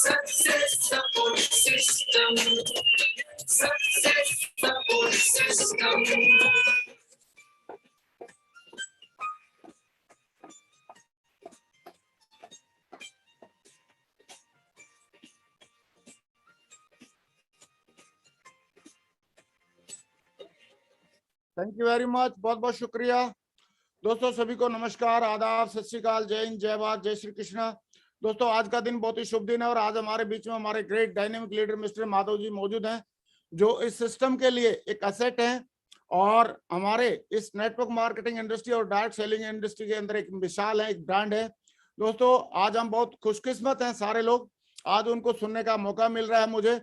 Success support system. Success support system. Thank you very much, बहुत बहुत शुक्रिया दोस्तों। सभी को नमस्कार, आदाब, सत श्री अकाल, जय हिंद, जय भारत, जय श्री कृष्ण। दोस्तों आज का दिन बहुत ही शुभ दिन है और आज हमारे बीच में हमारे great dynamic leader mister Madhav ji मौजूद हैं, जो इस सिस्टम के लिए एक एसेट है और हमारे इस नेटवर्क मार्केटिंग इंडस्ट्री और डायरेक्ट सेलिंग इंडस्ट्री के अंदर एक मिसाल है, एक ब्रांड है। दोस्तों आज हम बहुत खुशकिस्मत हैं सारे लोग, आज उनको सुनने का मौका मिल रहा है मुझे।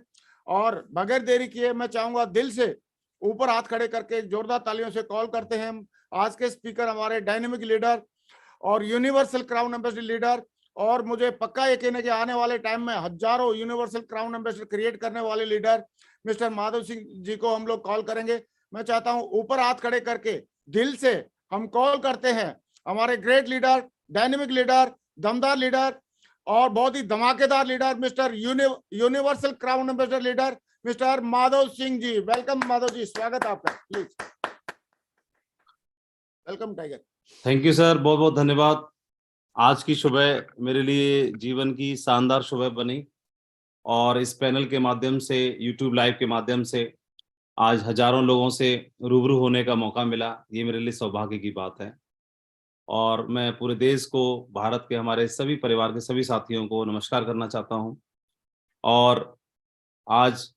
और बगैर देरी किए मैं चाहूंगा दिल से ऊपर हाथ खड़े करके जोरदार तालियों से कॉल करते हैं हम आज के स्पीकर, हमारे डायनेमिक लीडर और यूनिवर्सल क्राउन एम्बेसडर लीडर, और मुझे पक्का यकीन है कि आने वाले टाइम में हजारों यूनिवर्सल क्राउन एम्बेसडर क्रिएट करने वाले लीडर मिस्टर माधव सिंह जी को हम लोग कॉल करेंगे। मैं चाहता हूं ऊपर हाथ खड़े करके दिल से हम कॉल करते हैं हमारे ग्रेट लीडर, डायनेमिक लीडर, दमदार लीडर और बहुत ही धमाकेदार leader mister universal crown ambassador leader mister Madhav Singh ji. Welcome Madhav ji, स्वागत आपका, please welcome tiger. Thank you sir, बहुत बहुत धन्यवाद। आज की सुबह मेरे लिए जीवन की शानदार सुबह बनी और इस पैनल के माध्यम से, यूट्यूब लाइव के माध्यम से आज हजारों लोगों से रूबरू होने का मौका मिला। ये मेरे लिए सौभाग्य की बात है और मैं पूरे देश को, भारत के हमारे सभी परिवार के सभी साथियों को नमस्कार करना चाहता हूँ। और आज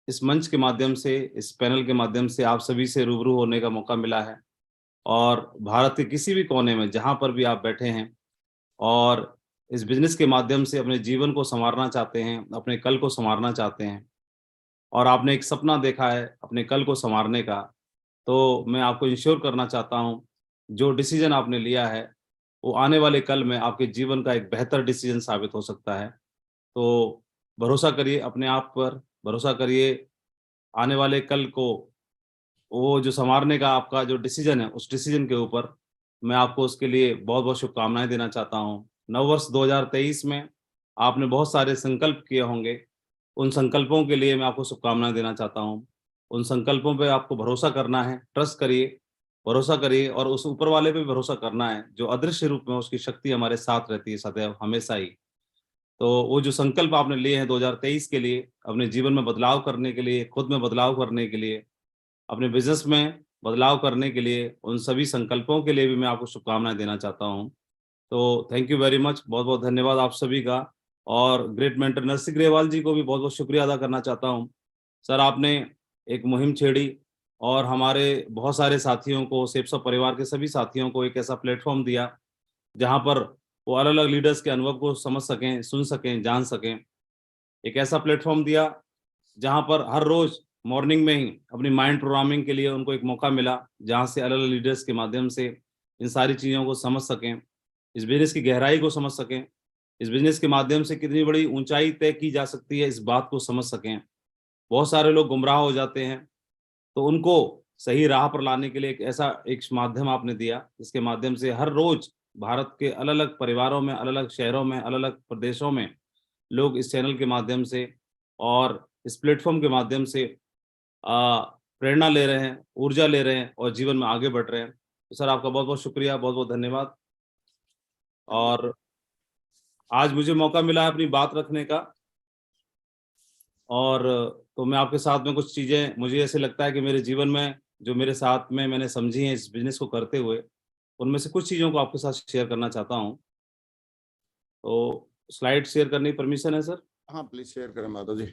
इस मंच के माध्यम से, इस पैनल के माध्यम से आप सभी से रूबरू होने का मौका मिला है और भारत के किसी भी कोने में जहाँ पर भी आप बैठे हैं और इस बिजनेस के माध्यम से अपने जीवन को संवारना चाहते हैं, अपने कल को संवारना चाहते हैं और आपने एक सपना देखा है अपने कल को संवारने का, तो मैं आपको इंश्योर करना चाहता हूँ जो डिसीजन आपने लिया है वो आने वाले कल में आपके जीवन का एक बेहतर डिसीजन साबित हो सकता है। तो भरोसा करिए अपने आप पर, भरोसा करिए आने वाले कल को, वो जो संवारने का आपका जो डिसीजन है उस डिसीजन के ऊपर मैं आपको उसके लिए बहुत बहुत शुभकामनाएं देना चाहता हूँ। नववर्ष 2023 में आपने बहुत सारे संकल्प किए होंगे, उन संकल्पों के लिए मैं आपको शुभकामनाएं देना चाहता हूँ। उन संकल्पों पे आपको भरोसा करना है, ट्रस्ट करिए, भरोसा करिए और उस ऊपर वाले पे भरोसा करना है जो अदृश्य रूप में उसकी शक्ति हमारे साथ रहती है सदैव, हमेशा ही। तो वो जो संकल्प आपने लिए हैं 2023 के लिए, अपने जीवन में बदलाव करने के लिए, खुद में बदलाव करने के लिए, अपने बिजनेस में बदलाव करने के लिए, उन सभी संकल्पों के लिए भी मैं आपको शुभकामनाएं देना चाहता हूं। तो थैंक यू वेरी मच, बहुत बहुत धन्यवाद आप सभी का। और ग्रेट मेंटर नरसिंह ग्रेवाल जी को भी बहुत बहुत शुक्रिया अदा करना चाहता हूं। सर आपने एक मुहिम छेड़ी और हमारे बहुत सारे साथियों को, सेप्सा परिवार के सभी साथियों को एक ऐसा प्लेटफॉर्म दिया जहां पर वो अलग अलग लीडर्स के अनुभव को समझ सकें, सुन सकें, जान सकें। एक ऐसा प्लेटफॉर्म दिया जहां पर हर रोज मॉर्निंग में ही अपनी माइंड प्रोग्रामिंग के लिए उनको एक मौका मिला, जहां से अलग अलग लीडर्स के माध्यम से इन सारी चीज़ों को समझ सकें, इस बिजनेस की गहराई को समझ सकें, इस बिजनेस के माध्यम से कितनी बड़ी ऊंचाई तय की जा सकती है इस बात को समझ सकें। बहुत सारे लोग गुमराह हो जाते हैं, तो उनको सही राह पर लाने के लिए एक ऐसा एक माध्यम आपने दिया जिसके माध्यम से हर रोज भारत के अलग अलग परिवारों में, अलग अलग शहरों में, अलग अलग प्रदेशों में लोग इस चैनल के माध्यम से और इस प्लेटफॉर्म के माध्यम से प्रेरणा ले रहे हैं, ऊर्जा ले रहे हैं और जीवन में आगे बढ़ रहे हैं। तो सर आपका बहुत बहुत शुक्रिया, बहुत बहुत धन्यवाद। और आज मुझे मौका मिला है अपनी बात रखने का और तो मैं आपके साथ में कुछ चीज़ें, मुझे ऐसे लगता है कि मेरे जीवन में जो मेरे साथ में मैंने समझी हैं इस बिजनेस को करते हुए, उनमें से कुछ चीज़ों को आपके साथ शेयर करना चाहता हूँ। तो स्लाइड शेयर करने की परमिशन है सर? हाँ प्लीज शेयर करें माधव जी।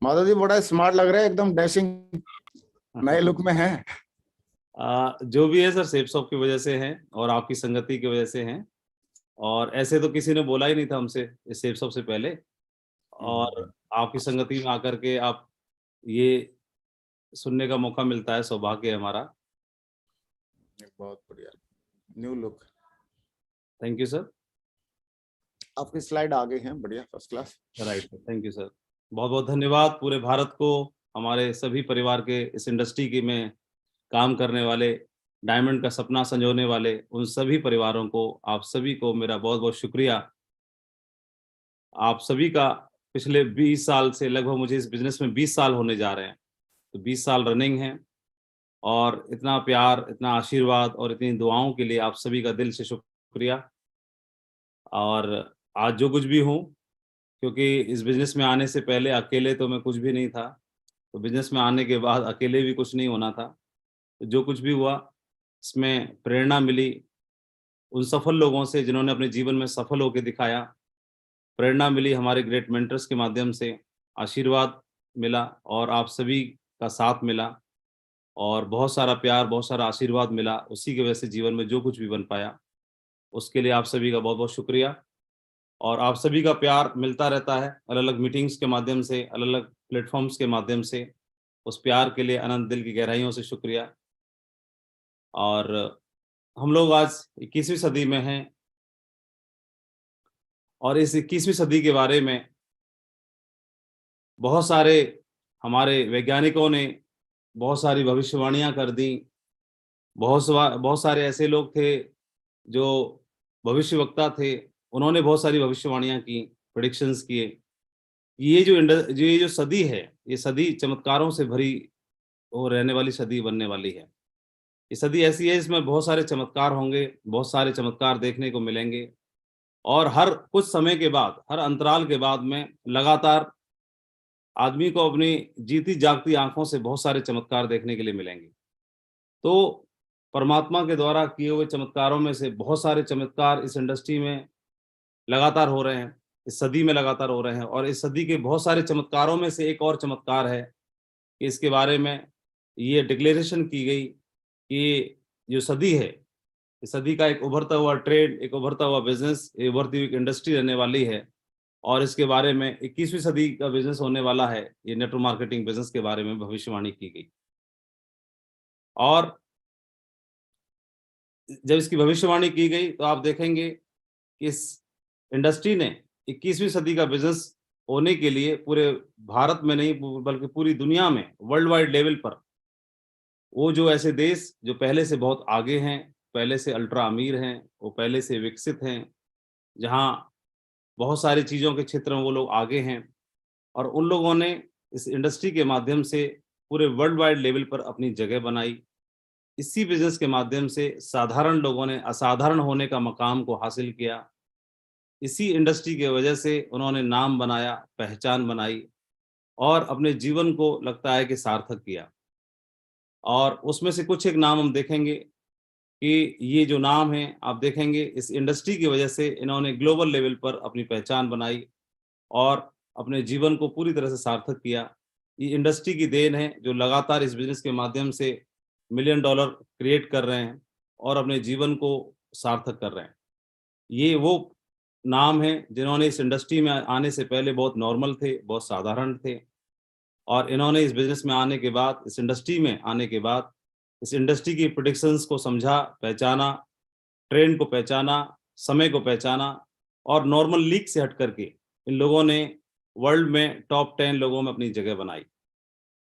माधव जी बड़ा स्मार्ट लग रहा है, एकदम डैशिंग नए लुक में है। जो भी है सर सेप्सॉप की वजह से है और आपकी संगति की वजह से है, और ऐसे तो किसी ने बोला ही नहीं था हमसे इस सेप्सॉप से पहले, और आपकी संगति में आकर के आप ये सुनने का मौका मिलता है, सौभाग्य है हमारा। बहुत बढ़िया, new look. Thank you sir. आपकी स्लाइड आ गई है, बढ़िया, first class. Right, thank you sir. बहुत बहुत धन्यवाद पूरे भारत को, हमारे सभी परिवार के, इस इंडस्ट्री की में काम करने वाले, डायमंड का सपना संजोने वाले उन सभी परिवारों को, आप सभी को मेरा बहुत बहुत शुक्रिया। आप सभी का पिछले 20 साल से, लगभग मुझे इस बिजनेस में 20 साल होने जा रहे हैं, तो 20 साल रनिंग है। और इतना प्यार, इतना आशीर्वाद और इतनी दुआओं के लिए आप सभी का दिल से शुक्रिया। और आज जो कुछ भी हूँ, क्योंकि इस बिजनेस में आने से पहले अकेले तो मैं कुछ भी नहीं था, तो बिजनेस में आने के बाद अकेले भी कुछ नहीं होना था। तो जो कुछ भी हुआ, इसमें प्रेरणा मिली उन सफल लोगों से जिन्होंने अपने जीवन में सफल होकर दिखाया, प्रेरणा मिली हमारे ग्रेट मेंटर्स के माध्यम से, आशीर्वाद मिला और आप सभी का साथ मिला और बहुत सारा प्यार, बहुत सारा आशीर्वाद मिला। उसी की वजह से जीवन में जो कुछ भी बन पाया, उसके लिए आप सभी का बहुत बहुत शुक्रिया। और आप सभी का प्यार मिलता रहता है अलग अलग मीटिंग्स के माध्यम से, अलग अलग प्लेटफॉर्म्स के माध्यम से। उस प्यार के लिए अनंत दिल की गहराइयों से शुक्रिया। और हम लोग आज 21वीं सदी में हैं और इस 21वीं सदी के बारे में बहुत सारे हमारे वैज्ञानिकों ने बहुत सारी भविष्यवाणियां कर दी। बहुत सारे ऐसे लोग थे जो भविष्यवक्ता थे, उन्होंने बहुत सारी भविष्यवाणियां की, प्रेडिक्शंस किए। ये जो सदी है, ये सदी चमत्कारों से भरी वो रहने वाली सदी बनने वाली है। ये सदी ऐसी है, इसमें बहुत सारे चमत्कार होंगे, बहुत सारे चमत्कार देखने को मिलेंगे। और हर कुछ समय के बाद, हर अंतराल के बाद में लगातार आदमी को अपनी जीती जागती आंखों से बहुत सारे चमत्कार देखने के लिए मिलेंगे। तो परमात्मा के द्वारा किए हुए चमत्कारों में से बहुत सारे चमत्कार इस इंडस्ट्री में लगातार हो रहे हैं, इस सदी में लगातार हो रहे हैं। और इस सदी के बहुत सारे चमत्कारों में से एक और चमत्कार है कि इसके बारे में ये डिक्लेरेशन की गई कि जो सदी है, इस सदी का एक उभरता हुआ ट्रेड, एक उभरता हुआ बिजनेस, एक उभरती हुई इंडस्ट्री रहने वाली है। और इसके बारे में 21वीं सदी का बिजनेस होने वाला है, ये नेटवर्क मार्केटिंग बिजनेस के बारे में भविष्यवाणी की गई। और जब इसकी भविष्यवाणी की गई तो आप देखेंगे कि इस इंडस्ट्री ने 21वीं सदी का बिजनेस होने के लिए पूरे भारत में नहीं बल्कि पूरी दुनिया में वर्ल्ड वाइड लेवल पर वो जो ऐसे देश जो पहले से बहुत आगे हैं, पहले से अल्ट्रा अमीर हैं, वो पहले से विकसित हैं, जहाँ बहुत सारी चीज़ों के क्षेत्र में वो लोग आगे हैं, और उन लोगों ने इस इंडस्ट्री के माध्यम से पूरे वर्ल्ड वाइड लेवल पर अपनी जगह बनाई। इसी बिजनेस के माध्यम से साधारण लोगों ने असाधारण होने का मकाम को हासिल किया। इसी इंडस्ट्री की वजह से उन्होंने नाम बनाया, पहचान बनाई और अपने जीवन को लगता है कि सार्थक किया। और उसमें से कुछ एक नाम हम देखेंगे कि ये जो नाम है, आप देखेंगे इस इंडस्ट्री की वजह से इन्होंने ग्लोबल लेवल पर अपनी पहचान बनाई और अपने जीवन को पूरी तरह से सार्थक किया। ये इंडस्ट्री की देन है जो लगातार इस बिजनेस के माध्यम से मिलियन डॉलर क्रिएट कर रहे हैं और अपने जीवन को सार्थक कर रहे हैं। ये वो नाम हैं जिन्होंने इस इंडस्ट्री में आने से पहले बहुत नॉर्मल थे, बहुत साधारण थे, और इन्होंने इस बिजनेस में आने के बाद, इस इंडस्ट्री में आने के बाद, इस इंडस्ट्री की प्रेडिक्शंस को समझा, पहचाना, ट्रेंड को पहचाना, समय को पहचाना और नॉर्मल लीक से हट करके इन लोगों ने वर्ल्ड में टॉप 10 लोगों में अपनी जगह बनाई।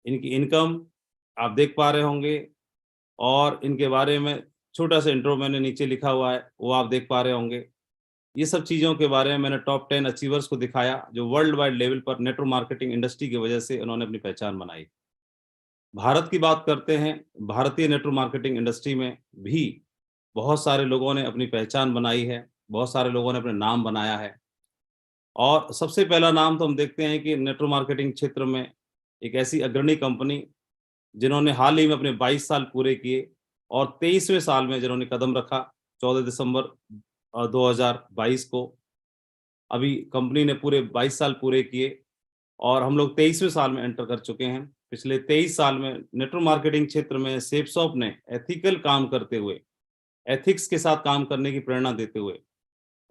इनकी इनकम आप देख पा रहे होंगे और इनके बारे में छोटा सा इंट्रो मैंने नीचे लिखा हुआ है, वो आप देख पा रहे होंगे। ये सब चीज़ों के बारे में मैंने टॉप 10 अचीवर्स को दिखाया जो वर्ल्ड वाइड लेवल पर नेटवर्क मार्केटिंग इंडस्ट्री की वजह से उन्होंने अपनी पहचान बनाई। भारत की बात करते हैं, भारतीय नेटवर्क मार्केटिंग इंडस्ट्री में भी बहुत सारे लोगों ने अपनी पहचान बनाई है, बहुत सारे लोगों ने अपने नाम बनाया है। और सबसे पहला नाम तो हम देखते हैं कि नेटवर्क मार्केटिंग क्षेत्र में एक ऐसी अग्रणी कंपनी जिन्होंने हाल ही में अपने 22 साल पूरे किए और 23वें साल में जिन्होंने कदम रखा 14 दिसंबर 2022 को। अभी कंपनी ने पूरे 22 साल पूरे किए और हम लोग 23वें साल में एंटर कर चुके हैं। पिछले 23 साल में नेटवर्क मार्केटिंग क्षेत्र में सेफसॉफ्ट ने एथिकल काम करते हुए, एथिक्स के साथ काम करने की प्रेरणा देते हुए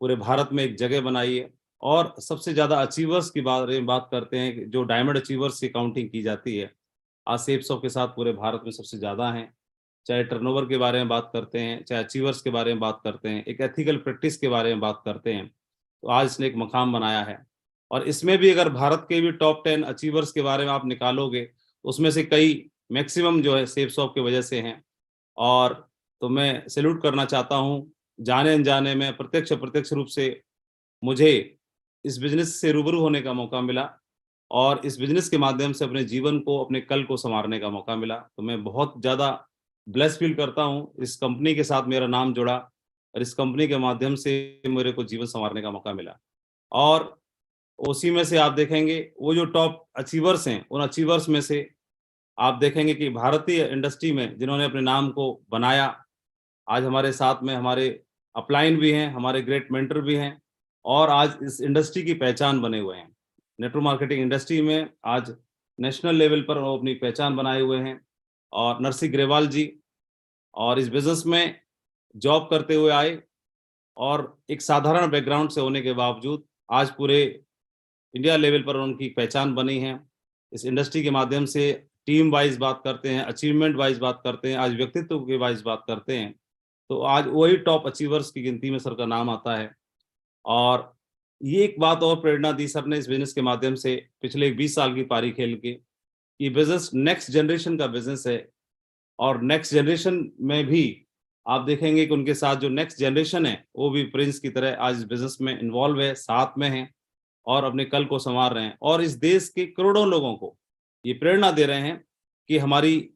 पूरे भारत में एक जगह बनाई है। और सबसे ज़्यादा अचीवर्स की बात करते हैं कि जो डायमंड अचीवर्स की काउंटिंग की जाती है, आज सेफसॉफ्ट के साथ पूरे भारत में सबसे ज़्यादा हैं। चाहे टर्नओवर के बारे में बात करते हैं, चाहे अचीवर्स के बारे में बात करते हैं, एक एथिकल प्रैक्टिस के बारे में बात करते हैं, तो आज इसने एक मकाम बनाया है। और इसमें भी अगर भारत के भी टॉप 10 अचीवर्स के बारे में आप निकालोगे, उसमें से कई मैक्सिमम जो है सेफसॉफ्ट की वजह से हैं। और तो मैं सैल्यूट करना चाहता हूँ, जाने अनजाने में प्रत्यक्ष अप्रत्यक्ष रूप से मुझे इस बिजनेस से रूबरू होने का मौका मिला और इस बिजनेस के माध्यम से अपने जीवन को, अपने कल को संवारने का मौका मिला। तो मैं बहुत ज़्यादा ब्लेस फील करता हूँ, इस कंपनी के साथ मेरा नाम जुड़ा और इस कंपनी के माध्यम से मेरे को जीवन संवारने का मौका मिला। और उसी में से आप देखेंगे वो जो टॉप अचीवर्स हैं, उन अचीवर्स में से आप देखेंगे कि भारतीय इंडस्ट्री में जिन्होंने अपने नाम को बनाया, आज हमारे साथ में हमारे अपलाइन भी हैं, हमारे ग्रेट मेंटर भी हैं और आज इस इंडस्ट्री की पहचान बने हुए हैं। नेटवर्क मार्केटिंग इंडस्ट्री में आज नेशनल लेवल पर वो अपनी पहचान बनाए हुए हैं। और नरसिंह ग्रेवाल जी और इस बिजनेस में जॉब करते हुए आए और एक साधारण बैकग्राउंड से होने के बावजूद आज पूरे इंडिया लेवल पर उनकी पहचान बनी है। इस इंडस्ट्री के माध्यम से टीम वाइज बात करते हैं, अचीवमेंट वाइज बात करते हैं, आज व्यक्तित्व के वाइज बात करते हैं, तो आज वही टॉप अचीवर्स की गिनती में सर का नाम आता है। और ये एक बात और प्रेरणा दी सर ने इस बिजनेस के माध्यम से पिछले 20 साल की पारी खेल के, ये बिजनेस नेक्स्ट जनरेशन का बिजनेस है और नेक्स्ट जनरेशन में भी आप देखेंगे कि उनके साथ जो नेक्स्ट जनरेशन है वो भी प्रिंस की तरह आज इस बिजनेस में इन्वॉल्व है, साथ में है और अपने कल को संवार रहे हैं और इस देश के करोड़ों लोगों को ये प्रेरणा दे रहे हैं कि हमारी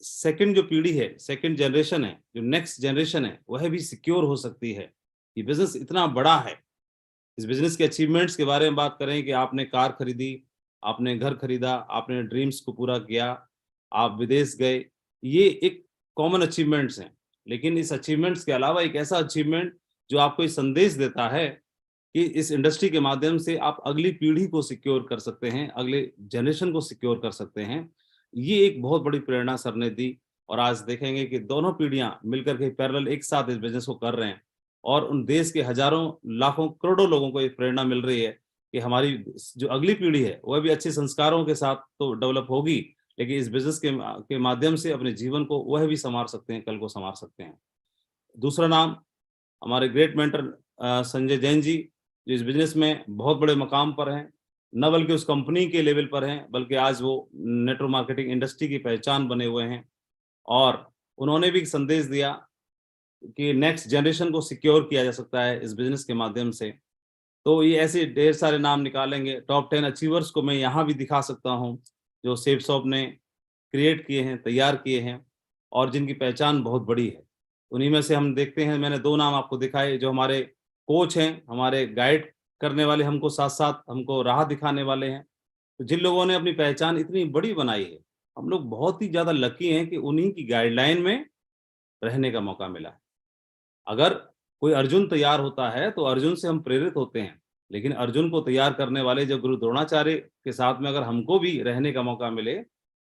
सेकंड जो पीढ़ी है, सेकंड जनरेशन है, जो नेक्स्ट जनरेशन है, वह भी सिक्योर हो सकती है। ये बिजनेस इतना बड़ा है। इस बिजनेस के अचीवमेंट्स के बारे में बात करें कि आपने कार खरीदी, आपने घर खरीदा, आपने ड्रीम्स को पूरा किया, आप विदेश गए, ये एक कॉमन अचीवमेंट्स हैं। लेकिन इस अचीवमेंट्स के अलावा एक ऐसा अचीवमेंट जो आपको ये संदेश देता है कि इस इंडस्ट्री के माध्यम से आप अगली पीढ़ी को सिक्योर कर सकते हैं, अगले जनरेशन को सिक्योर कर सकते हैं। ये एक बहुत बड़ी प्रेरणा सर ने दी और आज देखेंगे कि दोनों पीढ़ियां मिलकर के पैरेलल एक साथ इस बिजनेस को कर रहे हैं और उन देश के हजारों, लाखों, करोड़ों लोगों को एक प्रेरणा मिल रही है कि हमारी जो अगली पीढ़ी है वह भी अच्छे संस्कारों के साथ तो डेवलप होगी, लेकिन इस बिजनेस के माध्यम से अपने जीवन को वह भी संवार सकते हैं, कल को संवार सकते हैं। दूसरा नाम हमारे ग्रेट मेंटर संजय जैन जी, जो इस बिजनेस में बहुत बड़े मकाम पर हैं, न बल्कि उस कंपनी के लेवल पर हैं, बल्कि आज वो नेटवर्क मार्केटिंग इंडस्ट्री की पहचान बने हुए हैं और उन्होंने भी एक संदेश दिया कि नेक्स्ट जनरेशन को सिक्योर किया जा सकता है इस बिजनेस के माध्यम से। तो ये ऐसे ढेर सारे नाम निकालेंगे। टॉप 10 अचीवर्स को मैं यहाँ भी दिखा सकता हूँ जो सेफ शॉप ने क्रिएट किए हैं, तैयार किए हैं और जिनकी पहचान बहुत बड़ी है। उन्हीं में से हम देखते हैं, मैंने 2 नाम आपको दिखाए जो हमारे कोच हैं, हमारे गाइड करने वाले, हमको साथ साथ हमको राह दिखाने वाले हैं। तो जिन लोगों ने अपनी पहचान इतनी बड़ी बनाई है, हम लोग बहुत ही ज़्यादा लकी हैं कि उन्हीं की गाइडलाइन में रहने का मौका मिला है। अगर कोई अर्जुन तैयार होता है तो अर्जुन से हम प्रेरित होते हैं, लेकिन अर्जुन को तैयार करने वाले जो गुरु द्रोणाचार्य के साथ में अगर हमको भी रहने का मौका मिले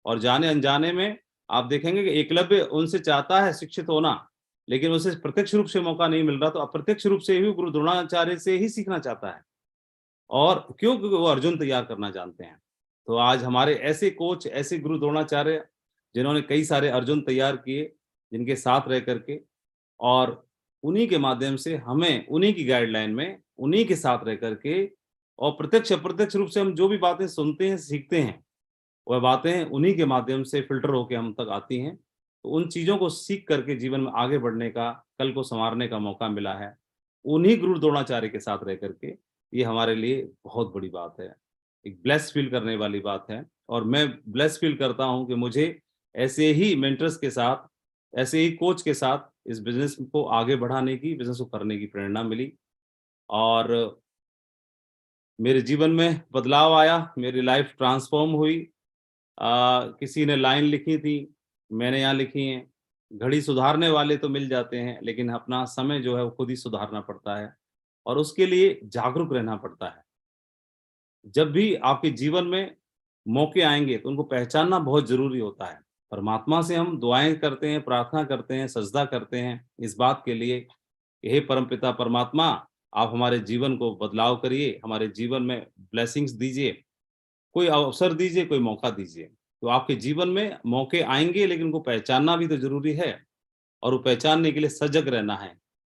और जाने अनजाने में आप देखेंगे कि एकलव्य उनसे चाहता है शिक्षित होना, लेकिन उसे प्रत्यक्ष रूप से मौका नहीं मिल रहा, तो अप्रत्यक्ष रूप से भी गुरु द्रोणाचार्य से ही सीखना चाहता है। और क्यों? क्योंकि वो अर्जुन तैयार करना जानते हैं। तो आज हमारे ऐसे कोच, ऐसे गुरु द्रोणाचार्य जिन्होंने कई सारे अर्जुन तैयार किए, जिनके साथ रह करके, और उन्हीं के माध्यम से हमें उन्हीं की गाइडलाइन में, उन्हीं के साथ रह करके और प्रत्यक्ष अप्रत्यक्ष रूप से हम जो भी बातें सुनते हैं, सीखते हैं, वह बातें उन्हीं के माध्यम से फिल्टर होकर हम तक आती हैं। तो उन चीज़ों को सीख करके जीवन में आगे बढ़ने का, कल को संवारने का मौका मिला है उन्हीं गुरु द्रोणाचार्य के साथ रह करके। ये हमारे लिए बहुत बड़ी बात है, एक ब्लेस फील करने वाली बात है और मैं ब्लेस फील करता हूँ कि मुझे ऐसे ही मेंटर्स के साथ, ऐसे ही कोच के साथ इस बिजनेस को आगे बढ़ाने की, बिजनेस को करने की प्रेरणा मिली और मेरे जीवन में बदलाव आया, मेरी लाइफ ट्रांसफॉर्म हुई। किसी ने लाइन लिखी थी, मैंने यहाँ लिखी है, घड़ी सुधारने वाले तो मिल जाते हैं, लेकिन अपना समय जो है वो खुद ही सुधारना पड़ता है और उसके लिए जागरूक रहना पड़ता है। जब भी आपके जीवन में मौके आएंगे तो उनको पहचानना बहुत जरूरी होता है। परमात्मा से हम दुआएं करते हैं, प्रार्थना करते हैं, सजदा करते हैं इस बात के लिए कि हे परमपिता परमात्मा, आप हमारे जीवन को बदलाव करिए, हमारे जीवन में ब्लेसिंग्स दीजिए, कोई अवसर दीजिए, कोई मौका दीजिए। तो आपके जीवन में मौके आएंगे, लेकिन उनको पहचानना भी तो जरूरी है और वो पहचानने के लिए सजग रहना है,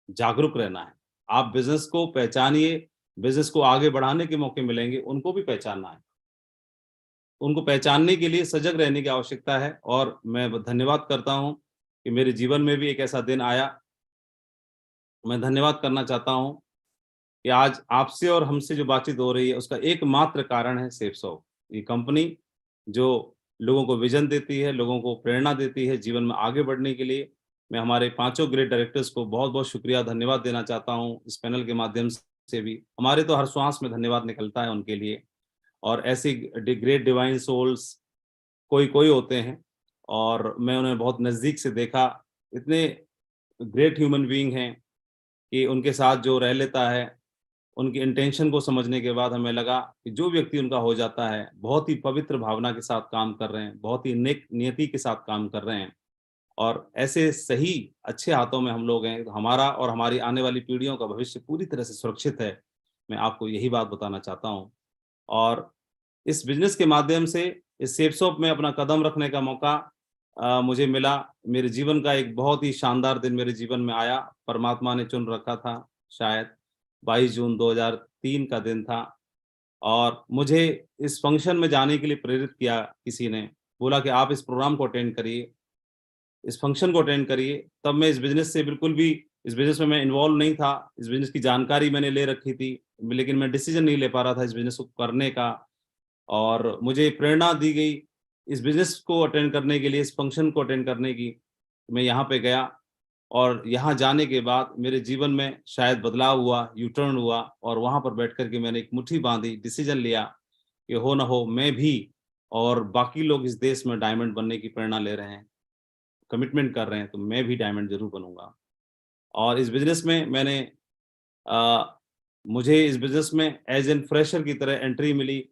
जागरूक रहना है। आप बिजनेस को पहचानिए, बिजनेस को आगे बढ़ाने के मौके मिलेंगे, उनको भी पहचानना है। उनको पहचानने के लिए सजग रहने की आवश्यकता है और मैं धन्यवाद करता हूं कि मेरे जीवन में भी एक ऐसा दिन आया। मैं धन्यवाद करना चाहता हूं कि आज आपसे और हमसे जो बातचीत हो रही है उसका एकमात्र कारण है सेफसॉफ्ट। ये कंपनी जो लोगों को विजन देती है, लोगों को प्रेरणा देती है जीवन में आगे बढ़ने के लिए। मैं हमारे पांचों ग्रेट डायरेक्टर्स को बहुत बहुत शुक्रिया, धन्यवाद देना चाहता हूँ इस पैनल के माध्यम से भी। हमारे तो हर श्वास में धन्यवाद निकलता है उनके लिए। और ऐसी ग्रेट डिवाइन सोल्स कोई कोई होते हैं, और मैं उन्हें बहुत नज़दीक से देखा। इतने ग्रेट ह्यूमन बीइंग हैं कि उनके साथ जो रह लेता है, उनकी इंटेंशन को समझने के बाद हमें लगा कि जो व्यक्ति उनका हो जाता है, बहुत ही पवित्र भावना के साथ काम कर रहे हैं, बहुत ही नेक नियति के साथ काम कर रहे हैं, और ऐसे सही अच्छे हाथों में हम लोग हैं, तो हमारा और हमारी आने वाली पीढ़ियों का भविष्य पूरी तरह से सुरक्षित है। मैं आपको यही बात बताना चाहता हूँ। और इस बिज़नेस के माध्यम से इस सेफसॉफ्ट में अपना कदम रखने का मौका मुझे मिला। मेरे जीवन का एक बहुत ही शानदार दिन मेरे जीवन में आया। परमात्मा ने चुन रखा था, शायद 22 जून 2003 का दिन था, और मुझे इस फंक्शन में जाने के लिए प्रेरित किया किसी ने। बोला कि आप इस प्रोग्राम को अटेंड करिए, इस फंक्शन को अटेंड करिए। तब मैं इस बिज़नेस से बिल्कुल भी, इस बिज़नेस में मैं इन्वॉल्व नहीं था। इस बिज़नेस की जानकारी मैंने ले रखी थी, लेकिन मैं डिसीजन नहीं ले पा रहा था इस बिज़नेस को करने का। और मुझे प्रेरणा दी गई इस बिज़नेस को अटेंड करने के लिए, इस फंक्शन को अटेंड करने की। मैं यहाँ पे गया, और यहाँ जाने के बाद मेरे जीवन में शायद बदलाव हुआ, यू टर्न हुआ, और वहाँ पर बैठ कर के मैंने एक मुट्ठी बाँधी, डिसीजन लिया कि हो ना हो मैं भी और बाकी लोग इस देश में डायमंड बनने की प्रेरणा ले रहे हैं, कमिटमेंट कर रहे हैं, तो मैं भी डायमंड ज़रूर बनूँगा। और इस बिज़नेस में मैंने मुझे इस बिज़नेस में एज़ एन फ्रेशर की तरह एंट्री मिली।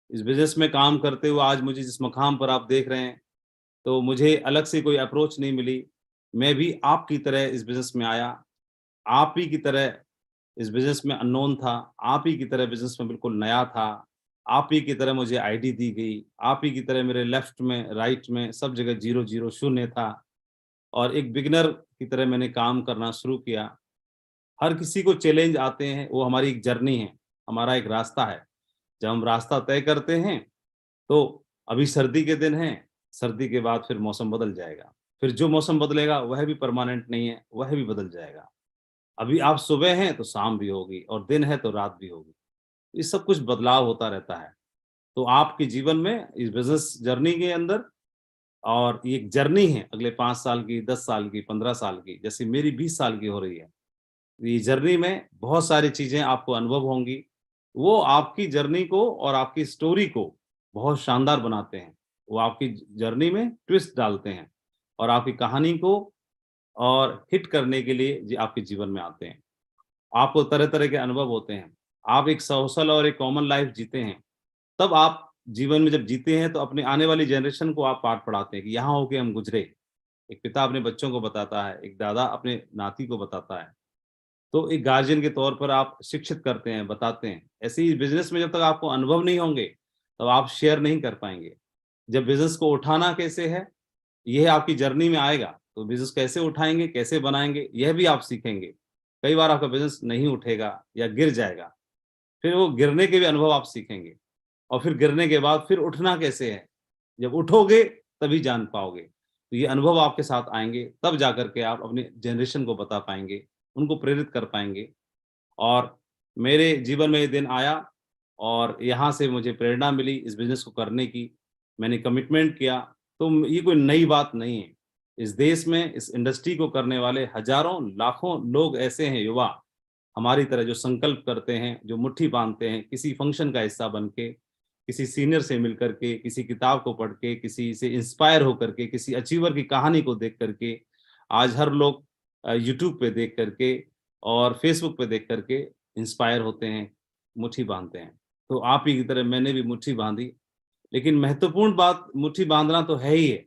इस बिज़नेस में काम करते हुए आज मुझे जिस मकाम पर आप देख रहे हैं, तो मुझे अलग से कोई अप्रोच नहीं मिली। मैं भी आपकी तरह इस बिज़नेस में आया, आप ही की तरह इस बिज़नेस में अननोन था, आप ही की तरह बिज़नेस में बिल्कुल नया था, आप ही की तरह मुझे आईडी दी गई, आप ही की तरह मेरे लेफ्ट में, राइट में सब जगह 0-0 शून्य था, और एक बिगिनर की तरह मैंने काम करना शुरू किया। हर किसी को चैलेंज आते हैं, वो हमारी एक जर्नी है, हमारा एक रास्ता है। जब हम रास्ता तय करते हैं, तो अभी सर्दी के दिन हैं, सर्दी के बाद फिर मौसम बदल जाएगा। फिर जो मौसम बदलेगा वह भी परमानेंट नहीं है, वह भी बदल जाएगा। अभी आप सुबह हैं तो शाम भी होगी, और दिन है तो रात भी होगी। ये सब कुछ बदलाव होता रहता है। तो आपके जीवन में इस बिज़नेस जर्नी के अंदर, और ये एक जर्नी है अगले 5 साल की, 10 साल की, 15 साल की, जैसे मेरी 20 साल की हो रही है। ये जर्नी में बहुत सारी चीज़ें आपको अनुभव होंगी। वो आपकी जर्नी को और आपकी स्टोरी को बहुत शानदार बनाते हैं। वो आपकी जर्नी में ट्विस्ट डालते हैं, और आपकी कहानी को और हिट करने के लिए आपके जीवन में आते हैं। आपको तरह-तरह के अनुभव होते हैं। आप एक सोशल और एक कॉमन लाइफ़ जीते हैं। तब आप जीवन में जब जीते हैं, तो अपने आने वाली जनरेशन को आप पाठ पढ़ाते हैं कि यहाँ होके हम गुज़रे। एक पिता अपने बच्चों को बताता है, एक दादा अपने नाती को बताता है। तो एक गार्जियन के तौर पर आप शिक्षित करते हैं, बताते हैं। ऐसे ही बिज़नेस में जब तक आपको अनुभव नहीं होंगे, तब आप शेयर नहीं कर पाएँगे। जब बिज़नेस को उठाना कैसे है, यह आपकी जर्नी में आएगा, तो बिज़नेस कैसे उठाएँगे, कैसे बनाएँगे, यह भी आप सीखेंगे। कई बार आपका बिज़नेस नहीं उठेगा या गिर जाएगा, फिर वो गिरने के भी अनुभव आप सीखेंगे, और फिर गिरने के बाद फिर उठना कैसे है, जब उठोगे तभी जान पाओगे। तो ये अनुभव आपके साथ आएँगे, तब जाकर के आप अपनी जनरेशन को बता पाएँगे, उनको प्रेरित कर पाएँगे। और मेरे जीवन में ये दिन आया, और यहाँ से मुझे प्रेरणा मिली इस बिज़नेस को करने की। मैंने कमिटमेंट किया, तो ये कोई नई बात नहीं है। इस देश में इस इंडस्ट्री को करने वाले हज़ारों, लाखों लोग ऐसे हैं, युवा हमारी तरह, जो संकल्प करते हैं, जो मुट्ठी बाँधते हैं, किसी फंक्शन का हिस्सा बन के, किसी सीनियर से मिल कर के, किसी किताब को पढ़ के, किसी से इंस्पायर होकर के, किसी अचीवर की कहानी को देख कर के। आज हर लोग यूट्यूब पे देख कर के और फेसबुक पे देख कर के इंस्पायर होते हैं, मुट्ठी बाँधते हैं। तो आप ही की तरह मैंने भी मुट्ठी बाँधी, लेकिन महत्वपूर्ण बात मुट्ठी बाँधना तो है ही है।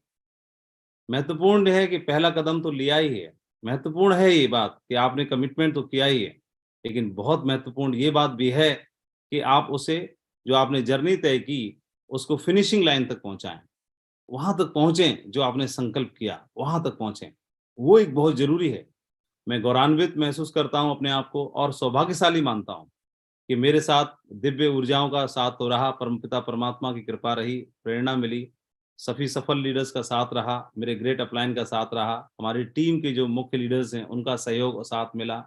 महत्वपूर्ण है कि पहला कदम तो लिया ही है। महत्वपूर्ण है ये बात कि आपने कमिटमेंट तो किया ही है। लेकिन बहुत महत्वपूर्ण ये बात भी है कि आप उसे, जो आपने जर्नी तय की, उसको फिनिशिंग लाइन तक पहुँचाएँ। वहाँ तक पहुँचे जो आपने संकल्प किया, वहाँ तक पहुँचे। वो एक बहुत ज़रूरी है। मैं गौरवान्वित महसूस करता हूँ अपने आप को, और सौभाग्यशाली मानता हूँ कि मेरे साथ दिव्य ऊर्जाओं का साथ तो रहा, परमपिता परमात्मा की कृपा रही, प्रेरणा मिली, सभी सफल लीडर्स का साथ रहा, मेरे ग्रेट अपलाइन का साथ रहा, हमारी टीम के जो मुख्य लीडर्स हैं उनका सहयोग और साथ मिला।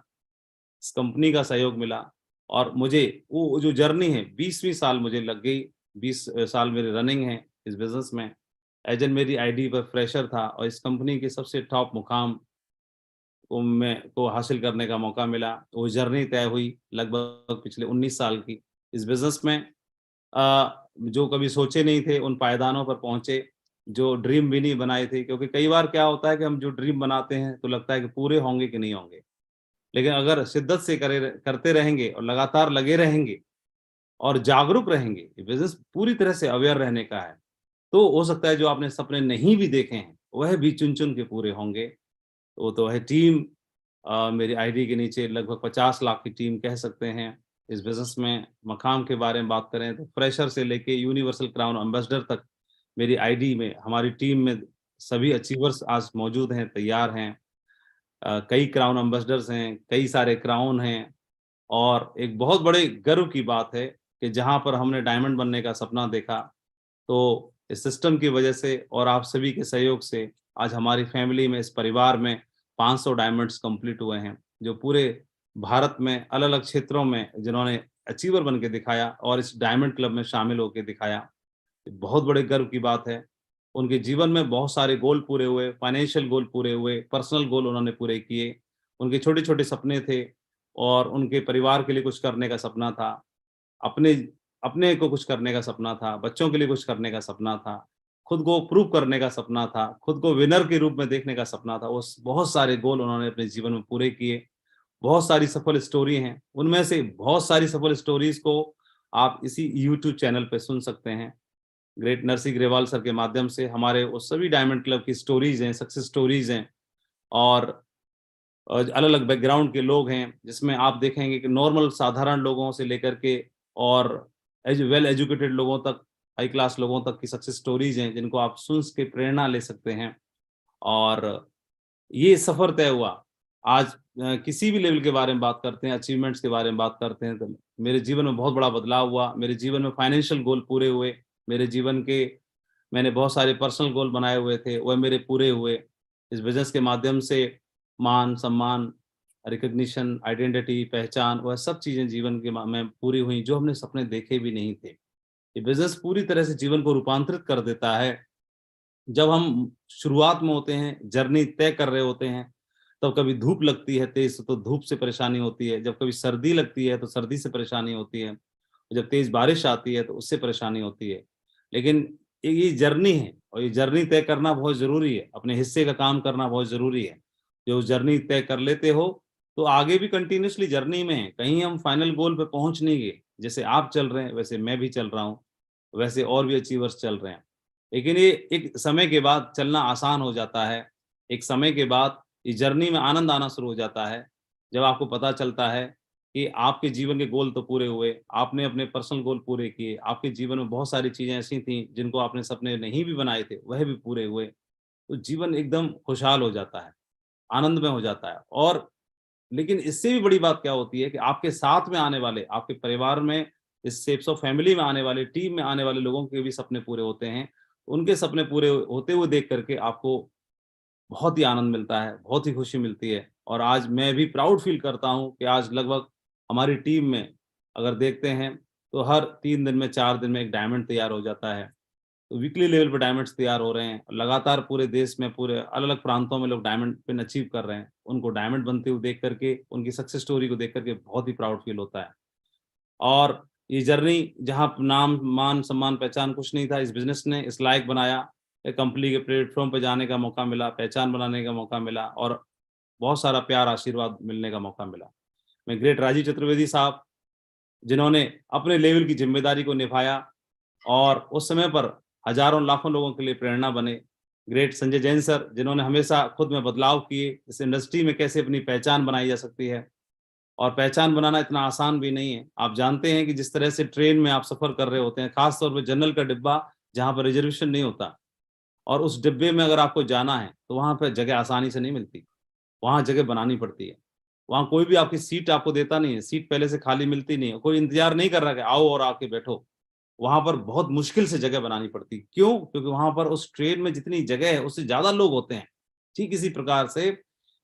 इस कंपनी का सहयोग मिला और मुझे वो जो जर्नी है 20वीं साल मुझे लग गई। 20 साल मेरी रनिंग है इस बिजनेस में। एज एन मेरी आईडी पर फ्रेशर था और इस कंपनी के सबसे टॉप मुकाम को हासिल करने का मौका मिला। वो जर्नी तय हुई लगभग पिछले 19 साल की इस बिजनेस में। जो कभी सोचे नहीं थे उन पायदानों पर पहुंचे, जो ड्रीम भी नहीं बनाए थे, क्योंकि कई बार क्या होता है कि हम जो ड्रीम बनाते हैं तो लगता है कि पूरे होंगे कि नहीं होंगे, लेकिन अगर शिद्दत से करते रहेंगे और लगातार लगे रहेंगे और जागरूक रहेंगे, ये बिजनेस पूरी तरह से अवेयर रहने का है, तो हो सकता है जो आपने सपने नहीं भी देखे हैं वह भी चुन चुन के पूरे होंगे। वो तो है टीम। मेरी आईडी के नीचे लगभग 50 लाख की टीम कह सकते हैं। इस बिजनेस में मकाम के बारे में बात करें तो फ्रेशर से लेके यूनिवर्सल क्राउन एम्बेसडर तक मेरी आईडी में, हमारी टीम में सभी अचीवर्स आज मौजूद हैं, तैयार हैं। कई क्राउन एम्बेसडर्स हैं, कई सारे क्राउन हैं और एक बहुत बड़े गर्व की बात है कि जहाँ पर हमने डायमंड बनने का सपना देखा, तो इस सिस्टम की वजह से और आप सभी के सहयोग से आज हमारी फैमिली में, इस परिवार में 500 डायमंड्स कंप्लीट हुए हैं, जो पूरे भारत में अलग-अलग क्षेत्रों में जिन्होंने अचीवर बन के दिखाया और इस डायमंड क्लब में शामिल होके दिखाया। ये बहुत बड़े गर्व की बात है। उनके जीवन में बहुत सारे गोल पूरे हुए, फाइनेंशियल गोल पूरे हुए, पर्सनल गोल उन्होंने पूरे किए। उनके छोटे-छोटे सपने थे और उनके परिवार के लिए कुछ करने का सपना था। अपने अपने को कुछ करने का सपना था, बच्चों के लिए कुछ करने का सपना था, खुद को प्रूव करने का सपना था, खुद को विनर के रूप में देखने का सपना था। वो बहुत सारे गोल उन्होंने अपने जीवन में पूरे किए। बहुत सारी सफल स्टोरी हैं, उनमें से बहुत सारी सफल स्टोरीज़ को आप इसी यूट्यूब चैनल पे सुन सकते हैं। ग्रेट नरसिंह ग्रेवाल सर के माध्यम से हमारे वो सभी डायमंड क्लब की स्टोरीज़ हैं, सक्सेस स्टोरीज़ हैं और अलग-अलग बैकग्राउंड के लोग हैं, जिसमें आप देखेंगे कि नॉर्मल साधारण लोगों से लेकर के और वेल एजुकेटेड लोगों तक, हाई क्लास लोगों तक की सक्सेस स्टोरीज़ हैं, जिनको आप सुन के प्रेरणा ले सकते हैं। और ये सफ़र तय हुआ। आज किसी भी लेवल के बारे में बात करते हैं, अचीवमेंट्स के बारे में बात करते हैं, तो मेरे जीवन में बहुत बड़ा बदलाव हुआ। मेरे जीवन में फाइनेंशियल गोल पूरे हुए। मेरे जीवन के मैंने बहुत सारे पर्सनल गोल बनाए हुए थे, वह मेरे पूरे हुए। इस बिज़नेस के माध्यम से मान, सम्मान, रिकॉग्निशन, आइडेंटिटी, पहचान, वह सब चीज़ें जीवन के में पूरी हुई, जो हमने सपने देखे भी नहीं थे। ये बिज़नेस पूरी तरह से जीवन को रूपांतरित कर देता है। जब हम शुरुआत में होते हैं, जर्नी तय कर रहे होते हैं, तब कभी धूप लगती है तेज़ तो धूप से परेशानी होती है, जब कभी सर्दी लगती है तो सर्दी से परेशानी होती है, जब तेज़ बारिश आती है तो उससे परेशानी होती है। लेकिन ये जर्नी है और ये जर्नी तय करना बहुत ज़रूरी है, अपने हिस्से का काम करना बहुत ज़रूरी है। जो जर्नी तय कर लेते हो, तो आगे भी कंटिन्यूअसली जर्नी में हैं, कहीं हम फाइनल गोल पे पहुँच नहीं गए। जैसे आप चल रहे हैं, वैसे मैं भी चल रहा हूँ, वैसे और भी अचीवर्स चल रहे हैं। लेकिन ये एक समय के बाद चलना आसान हो जाता है। एक समय के बाद इस जर्नी में आनंद आना शुरू हो जाता है, जब आपको पता चलता है कि आपके जीवन के गोल तो पूरे हुए, आपने अपने पर्सनल गोल पूरे किए, आपके जीवन में बहुत सारी चीज़ें ऐसी थी जिनको आपने सपने नहीं भी बनाए थे, वह भी पूरे हुए। तो जीवन एकदम खुशहाल हो जाता है, आनंदमय हो जाता है। और लेकिन इससे भी बड़ी बात क्या होती है कि आपके साथ में आने वाले, आपके परिवार में, इस शेप्स ऑफ फैमिली में आने वाले, टीम में आने वाले लोगों के भी सपने पूरे होते हैं। उनके सपने पूरे होते हुए देख करके आपको बहुत ही आनंद मिलता है, बहुत ही खुशी मिलती है। और आज मैं भी प्राउड फील करता हूँ कि आज लगभग हमारी टीम में अगर देखते हैं तो हर 3 दिन में, 4 दिन में एक डायमंड तैयार हो जाता है। तो वीकली लेवल पे डायमंड्स तैयार हो रहे हैं। लगातार पूरे देश में, पूरे अलग-अलग प्रांतों में लोग डायमंड पिन अचीव कर रहे हैं। उनको डायमंड बनते हुए देख करके, उनकी सक्सेस स्टोरी को देख करके बहुत ही प्राउड फील होता है। और ये जर्नी जहाँ नाम, मान, सम्मान, पहचान कुछ नहीं था, इस बिज़नेस ने इस लायक बनाया। एक कंपनी के प्लेटफ़ॉर्म पे जाने का मौका मिला, पहचान बनाने का मौका मिला और बहुत सारा प्यार, आशीर्वाद मिलने का मौका मिला। मैं ग्रेट राजीव चतुर्वेदी साहब, जिन्होंने अपने लेवल की ज़िम्मेदारी को निभाया और उस समय पर हज़ारों, लाखों लोगों के लिए प्रेरणा बने। ग्रेट संजय जैन सर, जिन्होंने हमेशा खुद में बदलाव किए, इस इंडस्ट्री में कैसे अपनी पहचान बनाई जा सकती है। और पहचान बनाना इतना आसान भी नहीं है। आप जानते हैं कि जिस तरह से ट्रेन में आप सफ़र कर रहे होते हैं, ख़ास तौर पे जनरल का डिब्बा जहाँ पर रिज़र्वेशन नहीं होता और उस डिब्बे में अगर आपको जाना है, तो वहाँ पे जगह आसानी से नहीं मिलती। वहाँ जगह बनानी पड़ती है। वहाँ कोई भी आपकी सीट आपको देता नहीं है, सीट पहले से खाली मिलती नहीं है, कोई इंतज़ार नहीं कर रहा कि आओ और आके बैठो। वहाँ पर बहुत मुश्किल से जगह बनानी पड़ती है। क्यों? क्योंकि वहाँ पर उस ट्रेन में जितनी जगह है, उससे ज़्यादा लोग होते हैं। ठीक इसी प्रकार से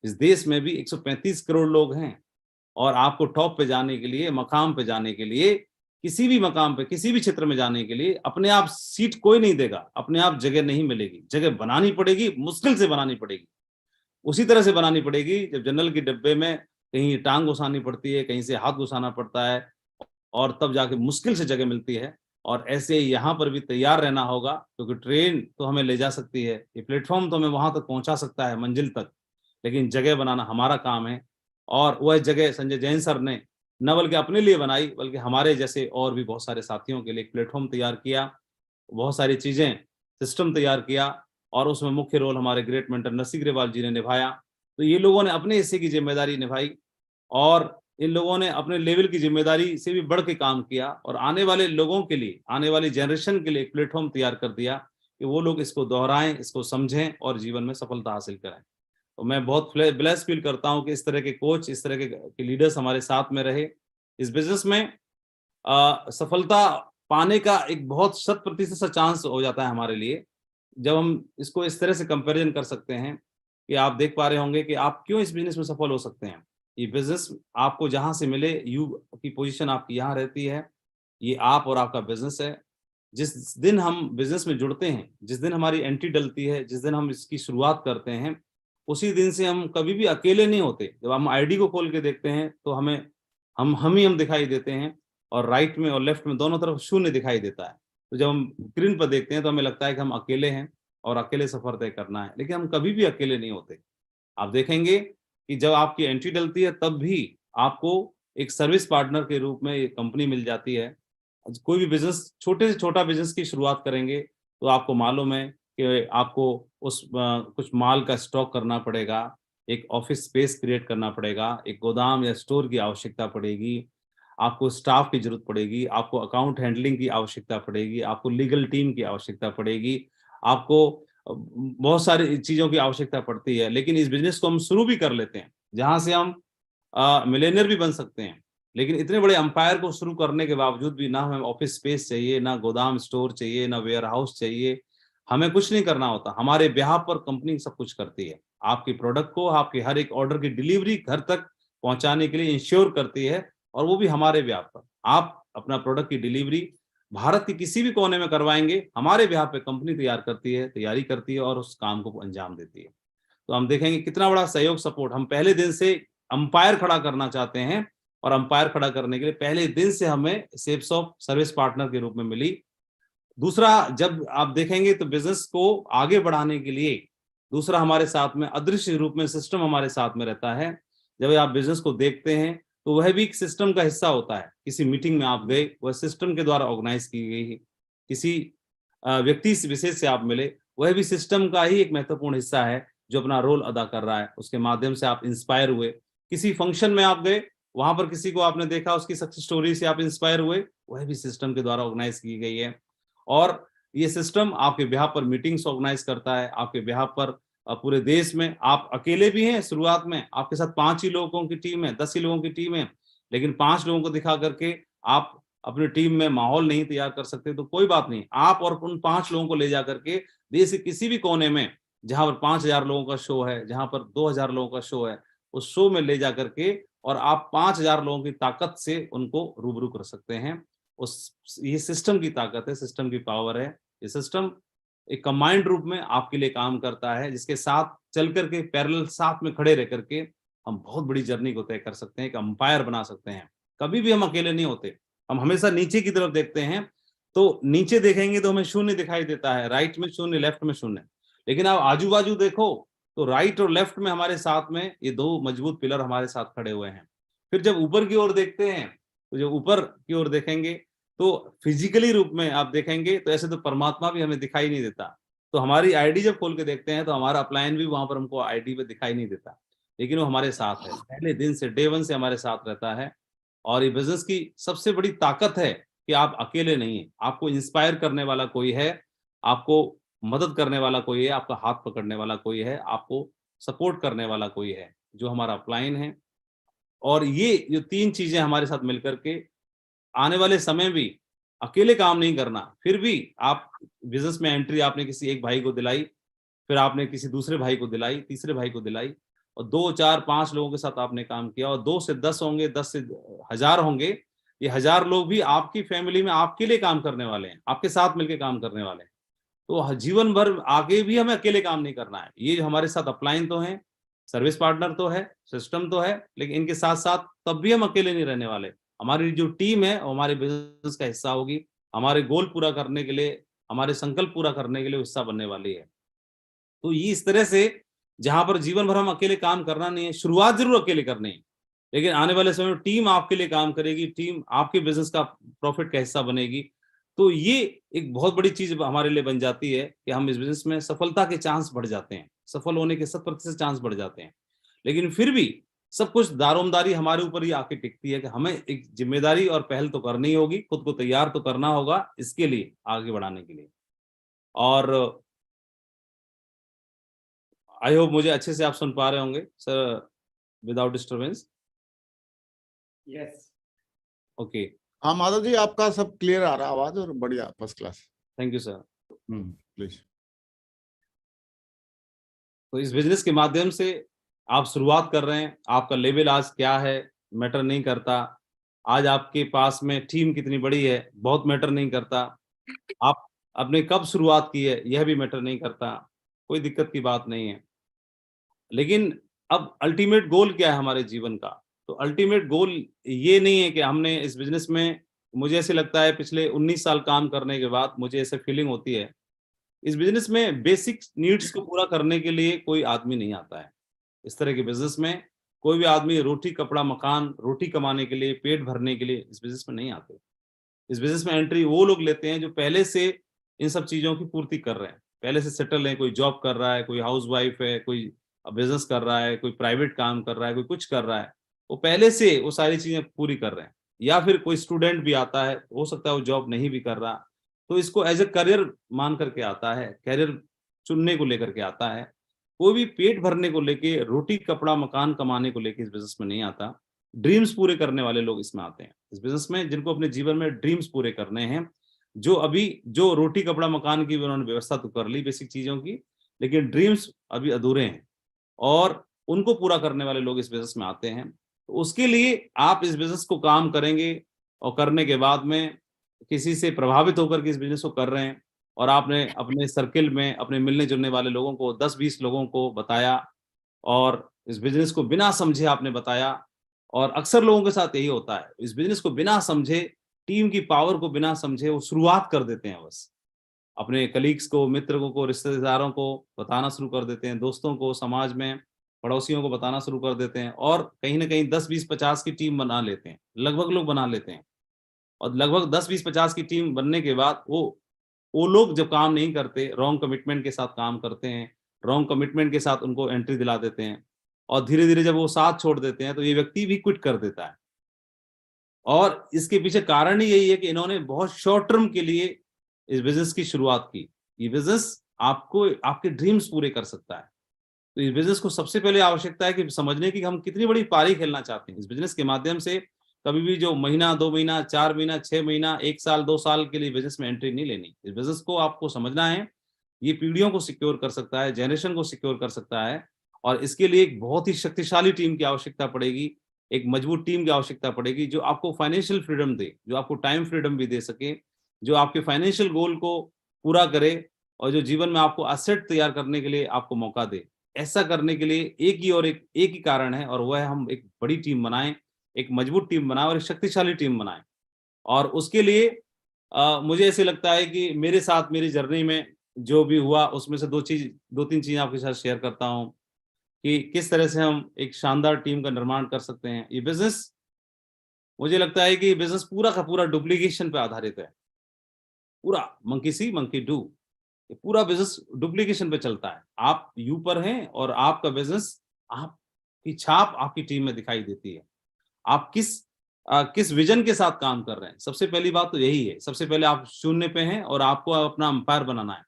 इस देश में भी 135 करोड़ लोग हैं। और आपको टॉप पे जाने के लिए, मकाम पे जाने के लिए, किसी भी मकाम पे, किसी भी क्षेत्र में जाने के लिए अपने आप सीट कोई नहीं देगा, अपने आप जगह नहीं मिलेगी, जगह बनानी पड़ेगी, मुश्किल से बनानी पड़ेगी। उसी तरह से बनानी पड़ेगी जब जनरल के डिब्बे में कहीं टांग घुसानी पड़ती है, कहीं से हाथ घुसाना पड़ता है, और तब जाके मुश्किल से जगह मिलती है। और ऐसे यहाँ पर भी तैयार रहना होगा, क्योंकि ट्रेन तो हमें ले जा सकती है, ये प्लेटफॉर्म तो हमें वहां तक पहुंचा सकता है, मंजिल तक, लेकिन जगह बनाना हमारा काम है। और वह जगह संजय जैन सर ने न बल्कि अपने लिए बनाई, बल्कि हमारे जैसे और भी बहुत सारे साथियों के लिए एक प्लेटफॉर्म तैयार किया, बहुत सारी चीजें, सिस्टम तैयार किया, और उसमें मुख्य रोल हमारे ग्रेट मेंटर नरसिंह ग्रेवाल जी ने निभाया। तो ये लोगों ने अपने हिस्से की जिम्मेदारी निभाई, और इन लोगों ने अपने लेवल की जिम्मेदारी से भी बढ़ के काम किया, और आने वाले लोगों के लिए, आने वाली जनरेशन के लिए एक प्लेटफॉर्म तैयार कर दिया कि वो लोग इसको दोहराएं, इसको समझें और जीवन में सफलता हासिल करें। तो मैं बहुत ब्लेस फील करता हूं कि इस तरह के कोच, इस तरह के लीडर्स हमारे साथ में रहे। इस बिजनेस में सफलता पाने का एक बहुत 100% चांस हो जाता है हमारे लिए, जब हम इसको इस तरह से कंपैरिजन कर सकते हैं कि आप देख पा रहे होंगे कि आप क्यों इस बिजनेस में सफल हो सकते हैं। ये बिजनेस आपको जहां से मिले, यू की पोजीशन आपकी यहाँ रहती है, ये आप और आपका बिजनेस है। जिस दिन हम बिजनेस में जुड़ते हैं, जिस दिन हमारी एंट्री डलती है, जिस दिन हम इसकी शुरुआत करते हैं, उसी दिन से हम कभी भी अकेले नहीं होते। जब हम आईडी को खोल के देखते हैं तो हमें हम दिखाई देते हैं, और राइट में और लेफ्ट में दोनों तरफ शून्य दिखाई देता है। तो जब हम स्क्रीन पर देखते हैं तो हमें लगता है कि हम अकेले हैं और अकेले सफर तय करना है, लेकिन हम कभी भी अकेले नहीं होते। आप देखेंगे कि जब आपकी एंट्री डलती है तब भी आपको एक सर्विस पार्टनर के रूप में एक कंपनी मिल जाती है। कोई भी बिजनेस, छोटे से छोटा बिजनेस की शुरुआत करेंगे तो आपको मालूम है कि आपको कुछ माल का स्टॉक करना पड़ेगा, एक ऑफिस स्पेस क्रिएट करना पड़ेगा, एक गोदाम या स्टोर की आवश्यकता पड़ेगी, आपको स्टाफ की जरूरत पड़ेगी, आपको अकाउंट हैंडलिंग की आवश्यकता पड़ेगी, आपको लीगल टीम की आवश्यकता पड़ेगी, आपको बहुत सारी चीजों की आवश्यकता पड़ती है। लेकिन इस बिजनेस को हम शुरू भी कर लेते हैं, जहां से हम मिलेनियर भी बन सकते हैं, लेकिन इतने बड़े अंपायर को शुरू करने के बावजूद भी ना हमें ऑफिस स्पेस चाहिए, ना गोदाम स्टोर चाहिए, ना वेयर हाउस चाहिए, हमें कुछ नहीं करना होता। हमारे बिहाफ पर कंपनी सब कुछ करती है। आपके प्रोडक्ट को, आपके हर एक ऑर्डर की डिलीवरी घर तक पहुंचाने के लिए इंश्योर करती है, और वो भी हमारे बिहाफ पर। आप अपना प्रोडक्ट की डिलीवरी भारत के किसी भी कोने में करवाएंगे, हमारे बिहाफ पे कंपनी तैयार करती है, तैयारी करती है और उस काम को अंजाम देती है। तो हम देखेंगे कितना बड़ा सहयोग, सपोर्ट हम पहले दिन से अंपायर खड़ा करना चाहते हैं, और अंपायर खड़ा करने के लिए पहले दिन से हमें सेप्स ऑफ सर्विस पार्टनर के रूप में मिली। दूसरा, जब आप देखेंगे तो बिजनेस को आगे बढ़ाने के लिए दूसरा हमारे साथ में अदृश्य रूप में सिस्टम हमारे साथ में रहता है। जब आप बिजनेस को देखते हैं तो वह भी एक सिस्टम का हिस्सा होता है। किसी मीटिंग में आप गए, वह सिस्टम के द्वारा ऑर्गेनाइज की गई है। किसी व्यक्ति विशेष से आप मिले, वह भी सिस्टम का ही एक महत्वपूर्ण हिस्सा है जो अपना रोल अदा कर रहा है। उसके माध्यम से आप इंस्पायर हुए, किसी फंक्शन में आप गए, वहां पर किसी को आपने देखा, उसकी सक्सेस स्टोरी से आप इंस्पायर हुए, वह भी सिस्टम के द्वारा ऑर्गेनाइज की गई है। और ये सिस्टम आपके बिहाफ पर मीटिंग्स ऑर्गेनाइज करता है, आपके बिहाफ पर पूरे देश में। आप अकेले भी हैं, शुरुआत में आपके साथ 5 ही लोगों की टीम है, 10 ही लोगों की टीम है, लेकिन 5 लोगों को दिखा करके आप अपनी टीम में माहौल नहीं तैयार कर सकते, तो कोई बात नहीं, आप और उन 5 लोगों को ले जाकर के देश के किसी भी कोने में, जहां पर 5,000 लोगों का शो है, जहां पर 2,000 लोगों का शो है, उस शो में ले जाकर के, और आप 5,000 लोगों की ताकत से उनको रूबरू कर सकते हैं। ये सिस्टम की ताकत है, सिस्टम की पावर है। ये सिस्टम एक कंबाइंड रूप में आपके लिए काम करता है, जिसके साथ चल करके पैरेलल साथ में खड़े रह करके हम बहुत बड़ी जर्नी को तय कर सकते हैं, एक अंपायर बना सकते हैं। कभी भी हम अकेले नहीं होते, हम हमेशा नीचे की तरफ देखते हैं, तो नीचे देखेंगे तो हमें शून्य दिखाई देता है, राइट में शून्य, लेफ्ट में शून्य। लेकिन आप आजू बाजू देखो तो राइट और लेफ्ट में हमारे साथ में ये 2 मजबूत पिलर हमारे साथ खड़े हुए हैं। फिर जब ऊपर की ओर देखते हैं, तो जब ऊपर की ओर देखेंगे तो फिजिकली रूप में आप देखेंगे तो ऐसे तो परमात्मा भी हमें दिखाई नहीं देता। तो हमारी आईडी जब खोल के देखते हैं तो हमारा अपलाइन भी वहां पर हमको आईडी पे दिखाई नहीं देता, लेकिन वो हमारे साथ है, पहले दिन से, डे 1 से हमारे साथ रहता है। और ये बिजनेस की सबसे बड़ी ताकत है कि आप अकेले नहीं है, आपको इंस्पायर करने वाला कोई है, आपको मदद करने वाला कोई है, आपका हाथ पकड़ने वाला कोई है, आपको सपोर्ट करने वाला कोई है, जो हमारा अपलाइन है। और ये जो 3 चीजें हमारे साथ मिलकर के आने वाले समय भी अकेले काम नहीं करना। फिर भी आप बिजनेस में एंट्री आपने किसी एक भाई को दिलाई, फिर आपने किसी दूसरे भाई को दिलाई, तीसरे भाई को दिलाई, और 2 4 5 लोगों के साथ आपने काम किया, और 2 से 10 होंगे, 10 से 1000 होंगे, ये 1000 लोग भी आपकी फैमिली में आपके लिए काम करने वाले हैं, आपके साथ मिलकर काम करने वाले हैं। तो जीवन भर आगे भी हमें अकेले काम नहीं करना है। ये जो हमारे साथ अपलाइन तो हैं, सर्विस पार्टनर तो है, सिस्टम तो है, लेकिन इनके साथ साथ तब भी हम अकेले नहीं रहने वाले। हमारी जो टीम है वो हमारे बिजनेस का हिस्सा होगी, हमारे गोल पूरा करने के लिए, हमारे संकल्प पूरा करने के लिए हिस्सा बनने वाली है। तो ये इस तरह से जहां पर जीवन भर हम अकेले काम करना नहीं है, शुरुआत जरूर अकेले करनी है, लेकिन आने वाले समय में टीम आपके लिए काम करेगी, टीम आपके बिजनेस का प्रॉफिट का हिस्सा बनेगी। तो ये एक बहुत बड़ी चीज हमारे लिए बन जाती है कि हम इस बिजनेस में सफलता के चांस बढ़ जाते हैं, सफल होने के 100% चांस बढ़ जाते हैं। लेकिन फिर भी सब कुछ दारोमदारी हमारे ऊपर ही आके टिकती है कि हमें एक जिम्मेदारी और पहल तो करनी होगी, खुद को तैयार तो करना होगा इसके लिए, आगे बढ़ाने के लिए। और आई होप मुझे अच्छे से आप सुन पा रहे होंगे sir, without disturbance. Yes, okay, हाँ माधव जी, आपका सब क्लियर आ रहा है आवाज, और बढ़िया, first class. Thank you sir. Please. तो इस बिजनेस के माध्यम से आप शुरुआत कर रहे हैं, आपका लेवल आज क्या है मैटर नहीं करता, आज आपके पास में टीम कितनी बड़ी है बहुत मैटर नहीं करता, आप आपने कब शुरुआत की है यह भी मैटर नहीं करता, कोई दिक्कत की बात नहीं है। लेकिन अब अल्टीमेट गोल क्या है हमारे जीवन का? तो अल्टीमेट गोल ये नहीं है कि हमने इस बिजनेस में, मुझे ऐसे लगता है पिछले 19 साल काम करने के बाद मुझे ऐसे फीलिंग होती है, इस बिजनेस में बेसिक नीड्स को पूरा करने के लिए कोई आदमी नहीं आता है। इस तरह के बिजनेस में कोई भी आदमी रोटी कपड़ा मकान, रोटी कमाने के लिए, पेट भरने के लिए इस बिजनेस में नहीं आते। इस बिजनेस में एंट्री वो लोग लेते हैं जो पहले से इन सब चीजों की पूर्ति कर रहे हैं, पहले से सेटल है, कोई जॉब कर रहा है, कोई हाउसवाइफ है, कोई बिजनेस कर रहा है, कोई प्राइवेट काम कर रहा है, कोई कुछ कर रहा है, वो पहले से वो सारी चीजें पूरी कर रहे हैं। या फिर कोई स्टूडेंट भी आता है, हो सकता है वो जॉब नहीं भी कर रहा, तो इसको एज ए करियर मान करके आता है, करियर चुनने को लेकर के आता है। कोई भी पेट भरने को लेके, रोटी कपड़ा मकान कमाने को लेके इस बिजनेस में नहीं आता। ड्रीम्स पूरे करने वाले लोग इसमें आते हैं, इस बिजनेस में जिनको अपने जीवन में ड्रीम्स पूरे करने हैं, जो अभी जो रोटी कपड़ा मकान की उन्होंने व्यवस्था तो कर ली बेसिक चीजों की, लेकिन ड्रीम्स अभी अधूरे हैं, और उनको पूरा करने वाले लोग इस बिजनेस में आते हैं। तो उसके लिए आप इस बिजनेस को काम करेंगे, और करने के बाद में किसी से प्रभावित होकर के इस बिजनेस को कर रहे हैं, और आपने अपने सर्किल में अपने मिलने जुलने वाले लोगों को 10-20 लोगों को बताया, और इस बिजनेस को बिना समझे आपने बताया। और अक्सर लोगों के साथ यही होता है, इस बिजनेस को बिना समझे, टीम की पावर को बिना समझे वो शुरुआत कर देते हैं, बस अपने कलीग्स को, मित्रों को, रिश्तेदारों को बताना शुरू कर देते हैं, दोस्तों को, समाज में पड़ोसियों को बताना शुरू कर देते हैं, और कहीं ना कहीं 10-20-50 की टीम बना लेते हैं, लगभग लोग बना लेते हैं। और लगभग 10-20-50 की टीम बनने के बाद वो लोग जब काम नहीं करते, रॉन्ग कमिटमेंट के साथ काम करते हैं, रॉन्ग कमिटमेंट के साथ उनको एंट्री दिला देते हैं, और धीरे धीरे जब वो साथ छोड़ देते हैं तो ये व्यक्ति भी क्विट कर देता है। और इसके पीछे कारण ही यही है कि इन्होंने बहुत शॉर्ट टर्म के लिए इस बिजनेस की शुरुआत की। ये बिजनेस आपको आपके ड्रीम्स पूरे कर सकता है। तो इस बिजनेस को सबसे पहले आवश्यकता है कि समझने की हम कितनी बड़ी पारी खेलना चाहते हैं। इस बिजनेस के माध्यम से कभी भी जो महीना, 2 महीना, 4 महीना, 6 महीना, 1 साल, 2 साल के लिए बिजनेस में एंट्री नहीं लेनी। इस बिजनेस को आपको समझना है, ये पीढ़ियों को सिक्योर कर सकता है, जनरेशन को सिक्योर कर सकता है, और इसके लिए एक बहुत ही शक्तिशाली टीम की आवश्यकता पड़ेगी, एक मजबूत टीम की आवश्यकता पड़ेगी, जो आपको फाइनेंशियल फ्रीडम दे, जो आपको टाइम फ्रीडम भी दे सके, जो आपके फाइनेंशियल गोल को पूरा करे, और जो जीवन में आपको असेट तैयार करने के लिए आपको मौका दे। ऐसा करने के लिए एक ही कारण है, और वह है हम एक बड़ी टीम बनाएं, एक मजबूत टीम बनाएं, और एक शक्तिशाली टीम बनाएं। और उसके लिए मुझे ऐसे लगता है कि मेरे साथ मेरी जर्नी में जो भी हुआ, उसमें से 2-3 चीजें आपके साथ शेयर करता हूं कि किस तरह से हम एक शानदार टीम का निर्माण कर सकते हैं। ये बिजनेस, मुझे लगता है कि बिजनेस पूरा का पूरा डुप्लीकेशन पे आधारित है, पूरा मंकी सी मंकी डू, ये पूरा बिजनेस डुप्लीकेशन पे चलता है। आप यू पर हैं, और आपका बिजनेस, आपकी छाप आपकी टीम में दिखाई देती है। आप किस विजन के साथ काम कर रहे हैं, सबसे पहली बात तो यही है। सबसे पहले आप शून्य पे हैं, और आपको अपना अंपायर बनाना है।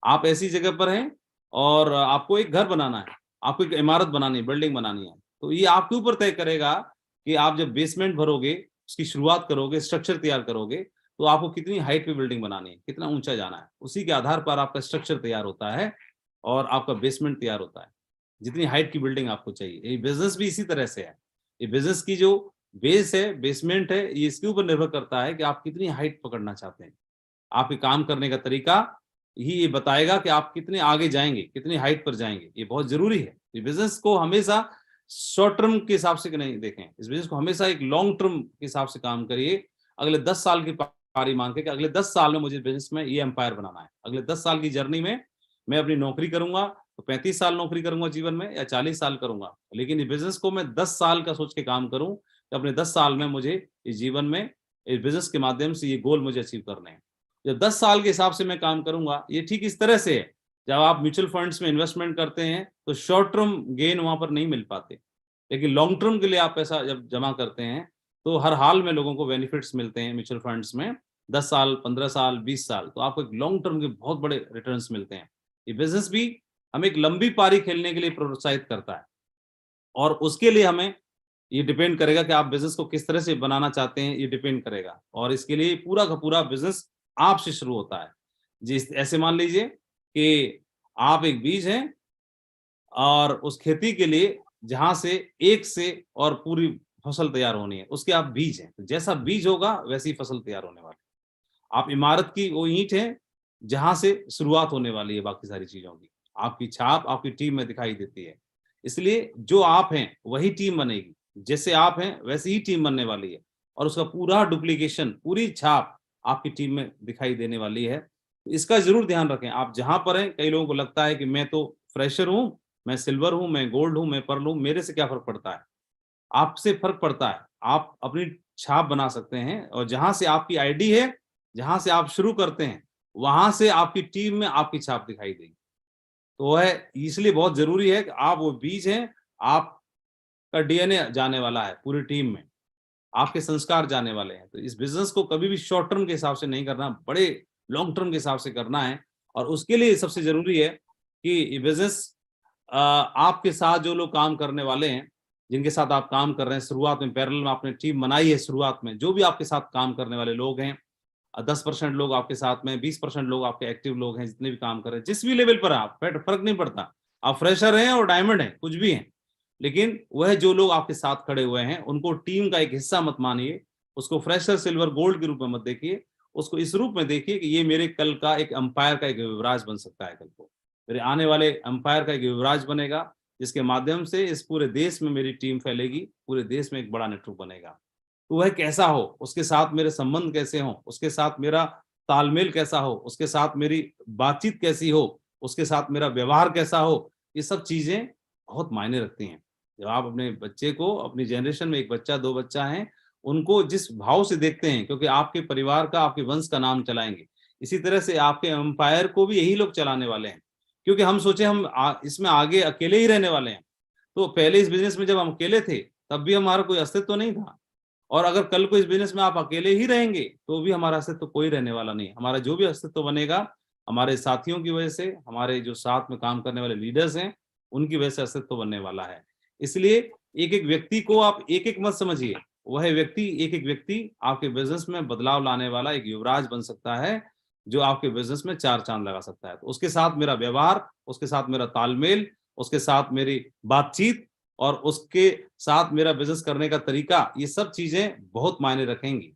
आप ऐसी जगह पर हैं, और आपको एक घर बनाना है, आपको एक इमारत बनानी है, बिल्डिंग बनानी है। तो ये आपके ऊपर तय करेगा कि आप जब बेसमेंट भरोगे, उसकी शुरुआत करोगे, स्ट्रक्चर तैयार करोगे, तो आपको कितनी हाइट पे बिल्डिंग बनानी है, कितना ऊंचा जाना है। उसी के आधार पर आपका स्ट्रक्चर तैयार होता है, और आपका बेसमेंट तैयार होता है। जितनी हाइट की बिल्डिंग आपको चाहिए। ये बिजनेस भी इसी तरह से है। ये बिजनेस की जो बेस है, बेसमेंट है, ये इसके ऊपर निर्भर करता है कि आप कितनी हाइट पकड़ना चाहते हैं। आपके काम करने का तरीका ही ये बताएगा कि आप कितने आगे जाएंगे, कितनी हाइट पर जाएंगे। ये बहुत जरूरी है। ये बिजनेस को हमेशा शॉर्ट टर्म के हिसाब से नहीं देखें, इस बिजनेस को हमेशा एक लॉन्ग टर्म के हिसाब से काम करिए। अगले 10 साल की पारी मान के कि अगले 10 साल में मुझे बिजनेस में ये एम्पायर बनाना है। अगले 10 साल की जर्नी में मैं अपनी नौकरी करूंगा तो 35 साल नौकरी करूंगा जीवन में या 40 साल करूंगा, लेकिन ये बिजनेस को मैं 10 साल का सोच के काम करूं कि अपने 10 साल में मुझे इस जीवन में इस बिजनेस के माध्यम से ये गोल मुझे अचीव करने हैं। जब 10 साल के हिसाब से मैं काम करूंगा, ये ठीक इस तरह से है। जब आप म्यूचुअल फंड्स में इन्वेस्टमेंट करते हैं तो शॉर्ट टर्म गेन वहां पर नहीं मिल पाते, लेकिन लॉन्ग टर्म के लिए आप पैसा जब जमा करते हैं तो हर हाल में लोगों को बेनिफिट्स मिलते हैं म्यूचुअल फंड्स में। 10 साल, 15 साल, 20 साल, तो आपको एक लॉन्ग टर्म के बहुत बड़े रिटर्न्स मिलते हैं। ये बिजनेस भी हमें एक लंबी पारी खेलने के लिए प्रोत्साहित करता है, और उसके लिए हमें ये डिपेंड करेगा कि आप बिजनेस को किस तरह से बनाना चाहते हैं, ये डिपेंड करेगा। और इसके लिए पूरा का पूरा बिजनेस आपसे शुरू होता है। जिस ऐसे मान लीजिए कि आप एक बीज हैं और उस खेती के लिए जहां से एक से और पूरी फसल तैयार होनी है, उसके आप बीज हैं। तो जैसा बीज होगा वैसी फसल तैयार होने वाली। आप इमारत की वो ईंट है जहां से शुरुआत होने वाली है बाकी सारी चीजों की। आपकी छाप आपकी टीम में दिखाई देती है। इसलिए जो आप हैं वही टीम बनेगी, जैसे आप हैं वैसे ही टीम बनने वाली है, और उसका पूरा डुप्लीकेशन, पूरी छाप आपकी टीम में दिखाई देने वाली है। तो इसका जरूर ध्यान रखें। आप जहां पर हैं, कई लोगों को लगता है कि मैं तो फ्रेशर हूं, मैं सिल्वर हूं, मैं गोल्ड हूं, मैं पर्ल हूं, मेरे से क्या फर्क पड़ता है। आपसे फर्क पड़ता है। आप अपनी छाप बना सकते हैं, और जहां से आपकी आईडी है, जहां से आप शुरू करते हैं, वहां से आपकी टीम में आपकी छाप दिखाई देगी। तो वह इसलिए बहुत जरूरी है कि आप वो बीज हैं, आपका डीएनए जाने वाला है पूरी टीम में, आपके संस्कार जाने वाले हैं। तो इस बिजनेस को कभी भी शॉर्ट टर्म के हिसाब से नहीं करना, बड़े लॉन्ग टर्म के हिसाब से करना है। और उसके लिए सबसे जरूरी है कि ये बिजनेस आपके साथ जो लोग काम करने वाले हैं, जिनके साथ आप काम कर रहे हैं, शुरुआत में पैरेलल में आपने टीम बनाई है, शुरुआत में जो भी आपके साथ काम करने वाले लोग हैं, 10% लोग आपके साथ में, 20% लोग आपके एक्टिव लोग हैं, जितने भी काम कर रहे हैं, जिस भी लेवल पर आप, फर्क नहीं पड़ता। आप फ्रेशर हैं और डायमंड हैं, कुछ भी हैं, लेकिन वह जो लोग आपके साथ खड़े हुए हैं उनको टीम का एक हिस्सा मत मानिए। उसको फ्रेशर, सिल्वर, गोल्ड के रूप में मत देखिए। उसको इस रूप में देखिए कि ये मेरे कल का एक अंपायर का एक युवराज बन सकता है। कल को मेरे आने वाले अंपायर का एक युवराज बनेगा, जिसके माध्यम से इस पूरे देश में मेरी टीम फैलेगी, पूरे देश में एक बड़ा नेटवर्क बनेगा। तो वह कैसा हो, उसके साथ मेरे संबंध कैसे हो, उसके साथ मेरा तालमेल कैसा हो, उसके साथ मेरी बातचीत कैसी हो, उसके साथ मेरा व्यवहार कैसा हो, ये सब चीजें बहुत मायने रखती हैं। जब आप अपने बच्चे को, अपनी जनरेशन में एक बच्चा, 2 बच्चा है, उनको जिस भाव से देखते हैं, क्योंकि आपके परिवार का, आपके वंश का नाम चलाएंगे, इसी तरह से आपके एम्पायर को भी यही लोग चलाने वाले हैं। क्योंकि हम सोचे हम इसमें आगे अकेले ही रहने वाले हैं। तो पहले इस बिजनेस में जब हम अकेले थे, तब भी हमारा कोई अस्तित्व तो नहीं था। और अगर कल को इस बिजनेस में आप अकेले ही रहेंगे तो भी हमारा अस्तित्व तो कोई रहने वाला नहीं। हमारा जो भी अस्तित्व बनेगा, हमारे साथियों की वजह से, हमारे जो साथ में काम करने वाले लीडर्स हैं, उनकी वजह से अस्तित्व बनने वाला है। इसलिए एक एक व्यक्ति को आप एक एक मत समझिए। वह व्यक्ति, एक एक व्यक्ति आपके बिजनेस में बदलाव लाने वाला एक युवराज बन सकता है, जो आपके बिजनेस में 4 चांद लगा सकता है। तो उसके साथ मेरा व्यवहार, उसके साथ मेरा तालमेल, उसके साथ मेरी बातचीत, और उसके साथ मेरा बिजनेस करने का तरीका, ये सब चीजें बहुत मायने रखेंगी।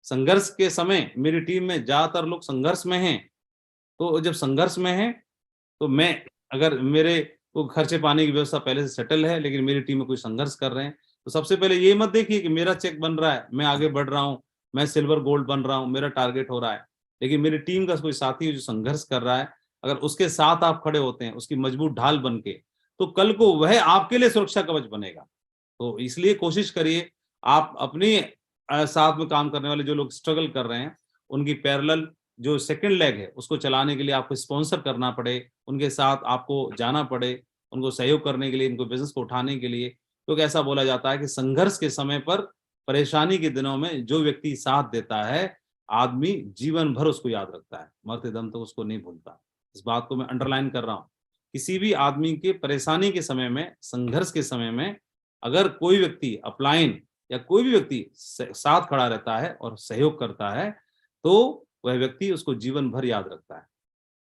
संघर्ष के समय मेरी टीम में ज्यादातर लोग संघर्ष में हैं। तो जब संघर्ष में हैं, तो मैं, अगर मेरे को खर्चे पानी की व्यवस्था पहले से सेटल है, लेकिन मेरी टीम में कोई संघर्ष कर रहे हैं, तो सबसे पहले ये मत देखिए कि मेरा चेक बन रहा है, मैं आगे बढ़ रहा हूँ, मैं सिल्वर गोल्ड बन रहा हूँ, मेरा टारगेट हो रहा है। लेकिन मेरी टीम का कोई साथी है जो संघर्ष कर रहा है, अगर उसके साथ आप खड़े होते हैं, उसकी मजबूत ढाल बन के, तो कल को वह आपके लिए सुरक्षा कवच बनेगा। तो इसलिए कोशिश करिए आप अपनी साथ में काम करने वाले जो लोग स्ट्रगल कर रहे हैं, उनकी पैरेलल जो सेकंड लेग है, उसको चलाने के लिए आपको स्पॉन्सर करना पड़े, उनके साथ आपको जाना पड़े, उनको सहयोग करने के लिए, इनको बिजनेस को उठाने के लिए। क्योंकि ऐसा बोला जाता है कि संघर्ष के समय पर, परेशानी के दिनों में जो व्यक्ति साथ देता है, आदमी जीवन भर उसको याद रखता है, मरते दम तक उसको नहीं भूलता। इस बात को मैं अंडरलाइन कर रहा हूँ। किसी भी आदमी के परेशानी के समय में, संघर्ष के समय में, अगर कोई व्यक्ति अपलाइन या कोई भी व्यक्ति साथ खड़ा रहता है और सहयोग करता है, तो वह व्यक्ति उसको जीवन भर याद रखता है।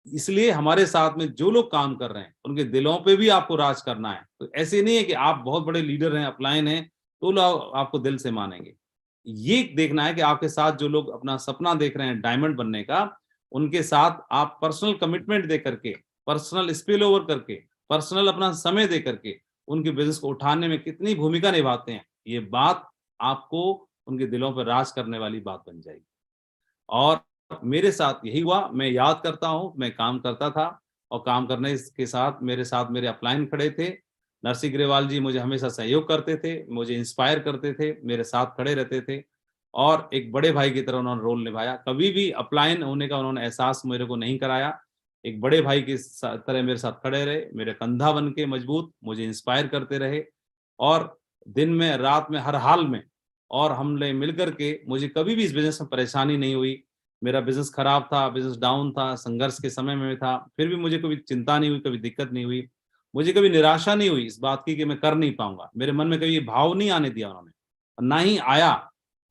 इसलिए हमारे साथ में जो लोग काम कर रहे हैं उनके दिलों पे भी आपको राज करना है। तो ऐसे नहीं है कि आप बहुत बड़े लीडर हैं, अपलाइन हैं, तो लोग आपको दिल से मानेंगे। ये देखना है कि आपके साथ जो लोग अपना सपना देख रहे हैं डायमंड बनने का, उनके साथ आप पर्सनल कमिटमेंट दे करके, पर्सनल स्पिल ओवर करके, पर्सनल अपना समय दे करके उनके बिजनेस को उठाने में कितनी भूमिका निभाते हैं, ये बात आपको उनके दिलों पर राज करने वाली बात बन जाएगी। और मेरे साथ यही हुआ। मैं याद करता हूँ, मैं काम करता था और काम करने के साथ मेरे अपलाइन खड़े थे। नरसी ग्रेवाल जी मुझे हमेशा सहयोग करते थे, मुझे इंस्पायर करते थे, मेरे साथ खड़े रहते थे और एक बड़े भाई की तरह उन्होंने रोल निभाया। कभी भी अपलाइन होने का उन्होंने एहसास मेरे को नहीं कराया। एक बड़े भाई की तरह मेरे साथ खड़े रहे, मेरे कंधा बन के मजबूत मुझे इंस्पायर करते रहे और दिन में, रात में, हर हाल में। और हमने मिलकर के, मुझे कभी भी इस बिजनेस में परेशानी नहीं हुई। मेरा बिजनेस खराब था, बिजनेस डाउन था, संघर्ष के समय में था, फिर भी मुझे कभी चिंता नहीं हुई, कभी दिक्कत नहीं हुई, मुझे कभी निराशा नहीं हुई इस बात की कि मैं कर नहीं पाऊंगा। मेरे मन में कभी ये भाव नहीं आने दिया उन्होंने, ना ही आया।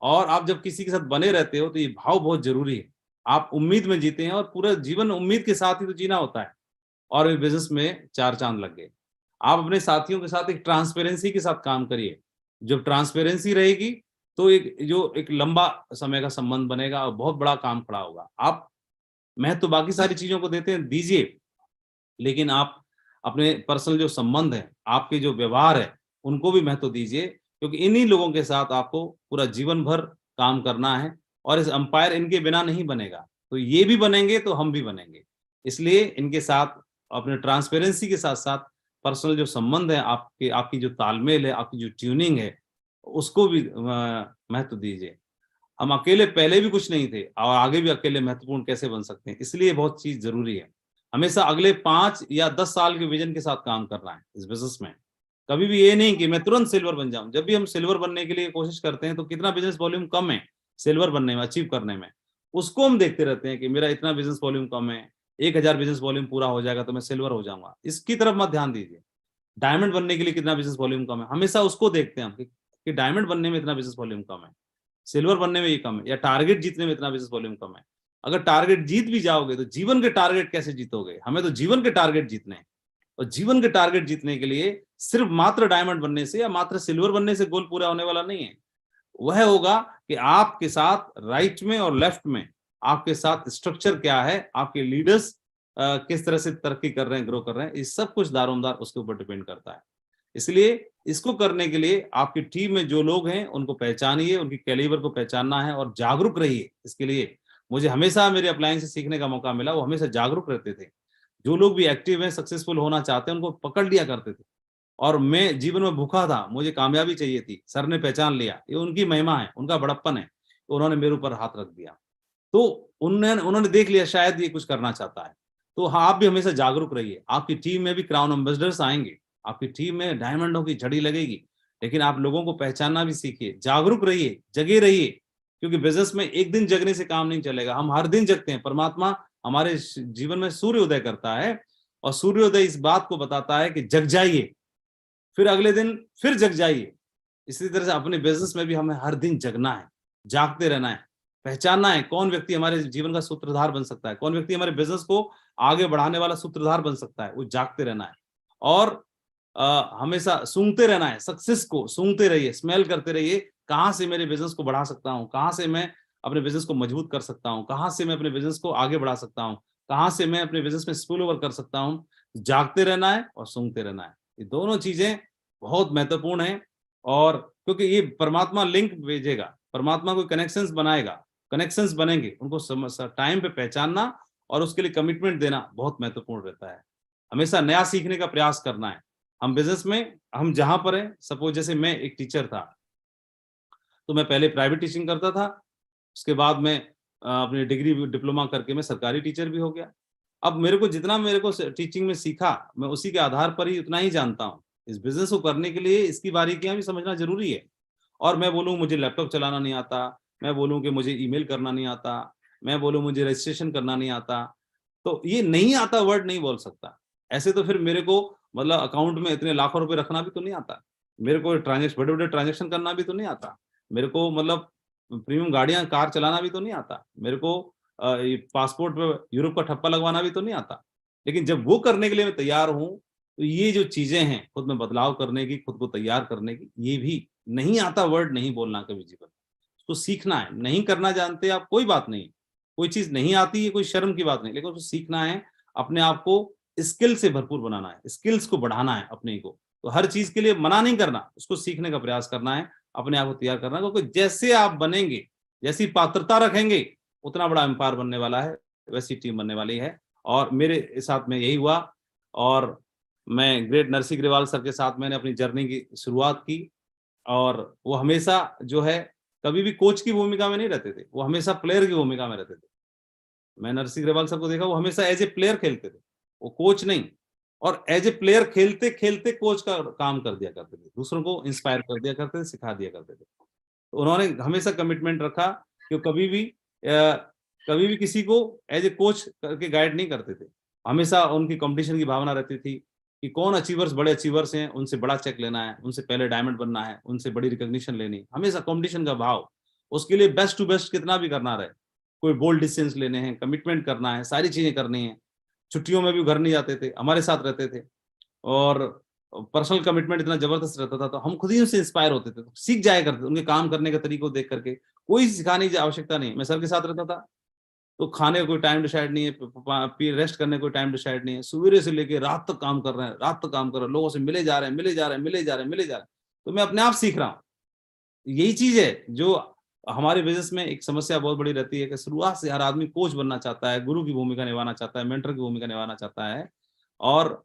और आप जब किसी के साथ बने रहते हो तो ये भाव बहुत जरूरी है। आप उम्मीद में जीते हैं और पूरा जीवन उम्मीद के साथ ही तो जीना होता है। और बिजनेस में 4 चांद लग गए। आप अपने साथियों के साथ एक ट्रांसपेरेंसी के साथ काम करिए। जब ट्रांसपेरेंसी रहेगी तो एक लंबा समय का संबंध बनेगा और बहुत बड़ा काम खड़ा होगा। आप महत्व तो बाकी सारी चीजों को देते हैं, दीजिए, लेकिन आप अपने पर्सनल जो संबंध है, आपके जो व्यवहार है, उनको भी महत्व दीजिए, क्योंकि इन्हीं लोगों के साथ आपको पूरा जीवन भर काम करना है और इस अंपायर इनके बिना नहीं बनेगा। तो ये भी बनेंगे तो हम भी बनेंगे। इसलिए इनके साथ अपने ट्रांसपेरेंसी के साथ साथ पर्सनल जो संबंध है, आपकी जो तालमेल है, आपकी जो ट्यूनिंग है, उसको भी महत्व दीजिए। हम अकेले पहले भी कुछ नहीं थे और आगे भी अकेले महत्वपूर्ण कैसे बन सकते हैं, इसलिए बहुत चीज जरूरी है। हमेशा अगले 5 या 10 साल के विजन के साथ काम करना है इस बिजनेस में। कभी भी ये नहीं कि मैं तुरंत सिल्वर बन जाऊं। जब भी हम सिल्वर बनने के लिए कोशिश करते हैं तो कितना बिजनेस वॉल्यूम कम है सिल्वर बनने में, अचीव करने में, उसको हम देखते रहते हैं कि मेरा इतना बिजनेस वॉल्यूम कम है, 1000 बिजनेस वॉल्यूम पूरा हो जाएगा तो मैं सिल्वर हो जाऊंगा। इसकी तरफ मत ध्यान दीजिए। डायमंड बनने के लिए कितना बिजनेस वॉल्यूम कम है, हमेशा उसको देखते हैं हम कि डायमंड बनने में इतना बिजनेस वॉल्यूम कम है, सिल्वर बनने में ये कम है, या टारगेट जीतने में इतना बिजनेस वॉल्यूम कम है। अगर टारगेट जीत भी जाओगे तो जीवन के टारगेट कैसे जीतोगे? हमें तो जीवन के टारगेट जीतने हैं। और जीवन के टारगेट जीतने के लिए सिर्फ मात्र डायमंड बनने से या मात्र सिल्वर बनने से गोल पूरा होने वाला नहीं है। वह होगा कि आपके साथ राइट में और लेफ्ट में आपके साथ स्ट्रक्चर क्या है, आपके लीडर्स किस तरह से तरक्की कर रहे हैं, ग्रो कर रहे हैं, ये सब कुछ दारोमदार उसके ऊपर डिपेंड करता है। इसलिए इसको करने के लिए आपकी टीम में जो लोग हैं उनको पहचानिए, उनकी कैलिबर को पहचानना है और जागरूक रहिए। इसके लिए मुझे हमेशा मेरे अपलाइन से सीखने का मौका मिला, वो हमेशा जागरूक रहते थे। जो लोग भी एक्टिव हैं, सक्सेसफुल होना चाहते हैं, उनको पकड़ लिया करते थे। और मैं जीवन में भूखा था, मुझे कामयाबी चाहिए थी, सर ने पहचान लिया, ये उनकी महिमा है, उनका बड़प्पन है, तो उन्होंने मेरे ऊपर हाथ रख दिया। तो उन्होंने देख लिया शायद ये कुछ करना चाहता है। तो हाँ, आप भी हमेशा जागरूक रहिए। आपकी टीम में भी क्राउन एम्बेसडर्स आएंगे, आपकी टीम में डायमंडों की झड़ी लगेगी, लेकिन आप लोगों को पहचानना भी सीखिए, जागरूक रहिए, जगे रहिए, क्योंकि बिजनेस में एक दिन जगने से काम नहीं चलेगा। हम हर दिन जगते हैं। परमात्मा हमारे जीवन में सूर्योदय करता है और सूर्योदय इस बात को बताता है कि जग जाइए, फिर अगले दिन फिर जग जाइए। इसी तरह से अपने बिजनेस में भी हमें हर दिन जगना है, जागते रहना है, पहचानना है कौन व्यक्ति हमारे जीवन का सूत्रधार बन सकता है, कौन व्यक्ति हमारे बिजनेस को आगे बढ़ाने वाला सूत्रधार बन सकता है, वो जागते रहना है। और हमेशा सूंघते रहना है, सक्सेस को सूंघते रहिए, स्मेल करते रहिए, कहां से मेरे बिजनेस को बढ़ा सकता हूं, कहां से मैं अपने बिजनेस को मजबूत कर सकता हूं, कहां से मैं अपने बिजनेस को आगे बढ़ा सकता हूं, कहां से मैं अपने बिजनेस में स्पिल ओवर कर सकता हूं। जागते रहना है और सूंघते रहना है, ये दोनों चीजें बहुत महत्वपूर्ण है। और क्योंकि ये परमात्मा लिंक भेजेगा, परमात्मा कोई कनेक्शंस बनाएगा, कनेक्शंस बनेंगे, उनको टाइम पे पहचानना और उसके लिए कमिटमेंट देना बहुत महत्वपूर्ण रहता है। हमेशा नया सीखने का प्रयास करना है। हम बिजनेस में, हम जहां पर हैं, सपोज जैसे मैं एक टीचर था, तो मैं पहले प्राइवेट टीचिंग करता था, उसके बाद मैं अपनी डिग्री डिप्लोमा करके मैं सरकारी टीचर भी हो गया। अब मेरे को टीचिंग में सीखा, मैं उसी के आधार पर ही उतना ही जानता हूँ। इस बिजनेस को करने के लिए इसकी बारीकियां भी समझना जरूरी है। और मैं बोलूँ मुझे लैपटॉप चलाना नहीं आता, मैं बोलूँ कि मुझे ईमेल करना नहीं आता, मैं बोलूँ मुझे रजिस्ट्रेशन करना नहीं आता, तो ये नहीं आता वर्ड नहीं बोल सकता। ऐसे तो फिर मेरे को मतलब अकाउंट में इतने लाखों रुपए रखना भी तो नहीं आता, मेरे को बड़े बड़े ट्रांजेक्शन करना भी तो नहीं आता, मेरे को मतलब प्रीमियम गाड़ियां कार चलाना भी तो नहीं आता, मेरे को ये पासपोर्ट पे यूरोप का ठप्पा लगवाना भी तो नहीं आता, लेकिन जब वो करने के लिए मैं तैयार हूं, तो ये जो चीजें हैं खुद में बदलाव करने की, खुद को तैयार करने की, ये भी नहीं आता वर्ड नहीं बोलना कभी जीवन में, उसको सीखना है। नहीं करना जानते आप, कोई बात नहीं, कोई चीज नहीं आती है कोई शर्म की बात नहीं, लेकिन उसको सीखना है, अपने आप को स्किल से भरपूर बनाना है, स्किल्स को बढ़ाना है अपने को। तो हर चीज के लिए मना नहीं करना, उसको सीखने का प्रयास करना है, अपने आप को तैयार करना है, क्योंकि जैसे आप बनेंगे, जैसी पात्रता रखेंगे, उतना बड़ा एम्पायर बनने वाला है, वैसी टीम बनने वाली है। और मेरे साथ में यही हुआ, और मैं ग्रेट नरसी ग्रेवाल सर के साथ मैंने अपनी जर्नी की शुरुआत की, और वो हमेशा जो है कभी भी कोच की भूमिका में नहीं रहते थे, वो हमेशा प्लेयर की भूमिका में रहते थे। मैं नरसी ग्रेवाल सर को देखा, वो हमेशा एज ए प्लेयर खेलते थे, वो कोच नहीं, और एज ए प्लेयर खेलते खेलते कोच का काम कर दिया करते थे, दूसरों को इंस्पायर कर दिया करते थे, सिखा दिया करते थे। तो उन्होंने हमेशा कमिटमेंट रखा कि कभी भी किसी को एज ए कोच करके गाइड नहीं करते थे। हमेशा उनकी कंपटीशन की भावना रहती थी कि कौन अचीवर्स, बड़े अचीवर्स हैं, उनसे बड़ा चेक लेना है, उनसे पहले डायमंड बनना है, उनसे बड़ी रिकॉग्निशन लेनी, हमेशा कंपटीशन का भाव, उसके लिए बेस्ट टू बेस्ट कितना भी करना रहे, कोई बोल्ड डिसीजंस लेने हैं, कमिटमेंट करना है, सारी चीजें करनी है। छुट्टियों में भी घर नहीं जाते थे, हमारे साथ रहते थे, और पर्सनल कमिटमेंट इतना जबरदस्त रहता था, तो हम खुद ही उनसे इंस्पायर होते थे, तो सीख जाया करते थे उनके काम करने के तरीके को देख करके। कोई सिखाने की आवश्यकता नहीं, मैं सर के साथ रहता था, तो खाने का कोई टाइम डिसाइड नहीं है, रेस्ट करने का कोई टाइम डिसाइड नहीं है, सवेरे से लेके रात तक काम कर रहे हैं, रात तक काम कर रहे हैं, लोगों से मिले जा रहे हैं, मिले जा रहे हैं, मिले जा रहे हैं, मिले जा रहे हैं। तो मैं अपने आप सीख रहा हूँ। यही चीज है जो हमारे बिजनेस में एक समस्या बहुत बड़ी रहती है कि शुरुआत से हर आदमी कोच बनना चाहता है, गुरु की भूमिका निभाना चाहता है, मेंटर की भूमिका निभाना चाहता है, और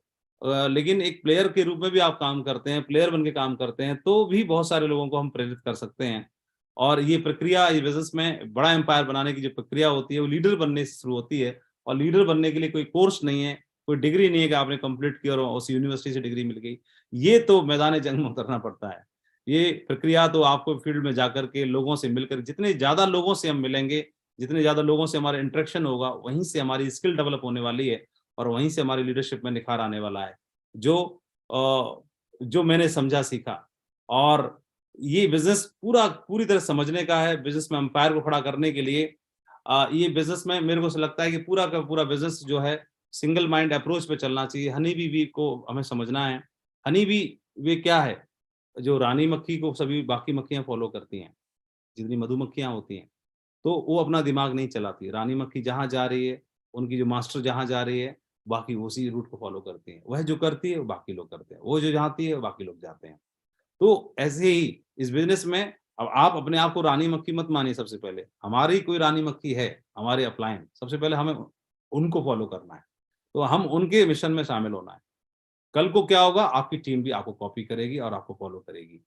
लेकिन एक प्लेयर के रूप में भी आप काम करते हैं, प्लेयर बन के काम करते हैं, तो भी बहुत सारे लोगों को हम प्रेरित कर सकते हैं। और ये प्रक्रिया, ये बिजनेस में बड़ा एम्पायर बनाने की जो प्रक्रिया होती है, वो लीडर बनने से शुरू होती है। और लीडर बनने के लिए कोई कोर्स नहीं है, कोई डिग्री नहीं है कि आपने कंप्लीट किया और उस यूनिवर्सिटी से डिग्री मिल गई। ये तो मैदान जंग में उतरना पड़ता है। ये प्रक्रिया तो आपको फील्ड में जाकर के लोगों से मिलकर, जितने ज्यादा लोगों से हम मिलेंगे, जितने ज्यादा लोगों से हमारा इंटरेक्शन होगा, वहीं से हमारी स्किल डेवलप होने वाली है, और वहीं से हमारी लीडरशिप में निखार आने वाला है, जो मैंने समझा, सीखा। और ये बिजनेस पूरी तरह समझने का है, बिजनेस में अंपायर को खड़ा करने के लिए। ये बिजनेस में मेरे को लगता है कि पूरा का पूरा बिजनेस जो है सिंगल माइंड अप्रोच पे चलना चाहिए। हनी बी को हमें समझना है। हनी बी वे क्या है, जो रानी मक्खी को सभी बाकी मक्खियां फॉलो करती हैं, जितनी मधुमक्खियां होती हैं, तो वो अपना दिमाग नहीं चलाती। रानी मक्खी जहां जा रही है, उनकी जो मास्टर जहां जा रही है, बाकी उसी रूट को फॉलो करती है। वह जो करती है वो बाकी लोग करते हैं, वो जो जाती है वो बाकी लोग जाते हैं। तो ऐसे ही इस बिजनेस में अब आप अपने आप को रानी मक्खी मत मानिए। सबसे पहले हमारी कोई रानी मक्खी है, हमारे अपलाइन, सबसे पहले हमें उनको फॉलो करना है, तो हम उनके मिशन में शामिल होना है। कल को क्या होगा, आपकी टीम भी आपको कॉपी करेगी और आपको फॉलो करेगी।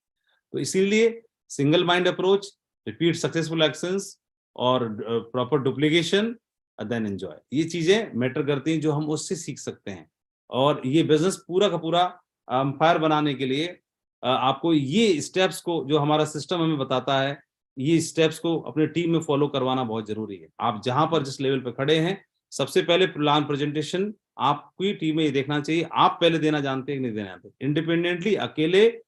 तो इसीलिए single mind approach, repeat successful actions, और प्रॉपर डुप्लीकेशन, देन एंजॉय, ये चीजें मैटर करती हैं जो हम उससे सीख सकते हैं। और ये बिजनेस पूरा का पूरा अंपायर बनाने के लिए आपको ये स्टेप्स को, जो हमारा सिस्टम हमें बताता है, ये स्टेप्स को अपने टीम में फॉलो करवाना बहुत जरूरी है। आप जहां पर जिस लेवल पे खड़े हैं, सबसे पहले प्लान प्रेजेंटेशन आपकी टीम में ये देखना चाहिए, आप पहले देना जानते हैं कि नहीं देना जानते। इंडिपेंडेंटली अकेले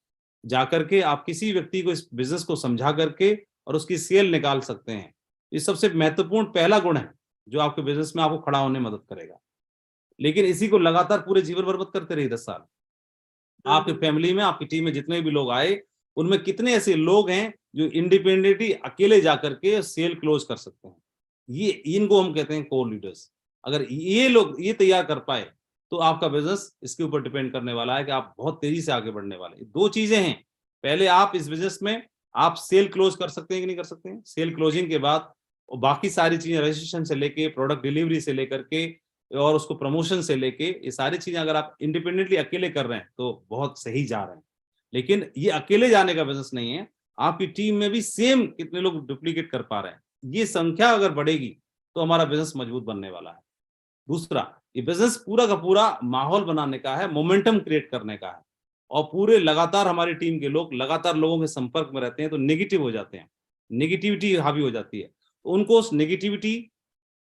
जाकर के आप किसी व्यक्ति को, इस बिजनेस को समझा करके और उसकी सेल निकाल सकते हैं। ये सबसे महत्वपूर्ण पहला गुण है जो आपके बिजनेस में आपको खड़ा होने में मदद करेगा। लेकिन इसी को लगातार पूरे जीवन भर मत करते रहिए 10 साल। आपकी फैमिली में, आपकी टीम में जितने भी लोग आए, उनमें कितने ऐसे लोग हैं जो इंडिपेंडेंटली अकेले जाकर के सेल क्लोज कर सकते हैं। ये इनको हम कहते हैं कोर लीडर्स। अगर ये लोग ये तैयार कर पाए, तो आपका बिजनेस इसके ऊपर डिपेंड करने वाला है कि आप बहुत तेजी से आगे बढ़ने वाले। दो चीजें हैं, पहले आप इस बिजनेस में आप सेल क्लोज कर सकते हैं कि नहीं कर सकते हैं। सेल क्लोजिंग के बाद बाकी सारी चीजें, रजिस्ट्रेशन से लेके प्रोडक्ट डिलीवरी से लेकर के और उसको प्रमोशन से लेके, ये सारी चीजें अगर आप इंडिपेंडेंटली अकेले कर रहे हैं तो बहुत सही जा रहे हैं। लेकिन ये अकेले जाने का बिजनेस नहीं है, आपकी टीम में भी सेम कितने लोग डुप्लीकेट कर पा रहे हैं, ये संख्या अगर बढ़ेगी तो हमारा बिजनेस मजबूत बनने वाला है। दूसरा, ये बिजनेस पूरा का पूरा माहौल बनाने का है, मोमेंटम क्रिएट करने का है। और पूरे लगातार हमारी टीम के लोग लगातार लोगों के संपर्क में रहते हैं, तो नेगेटिव हो जाते हैं, नेगेटिविटी हावी हो जाती है। तो उनको उस नेगेटिविटी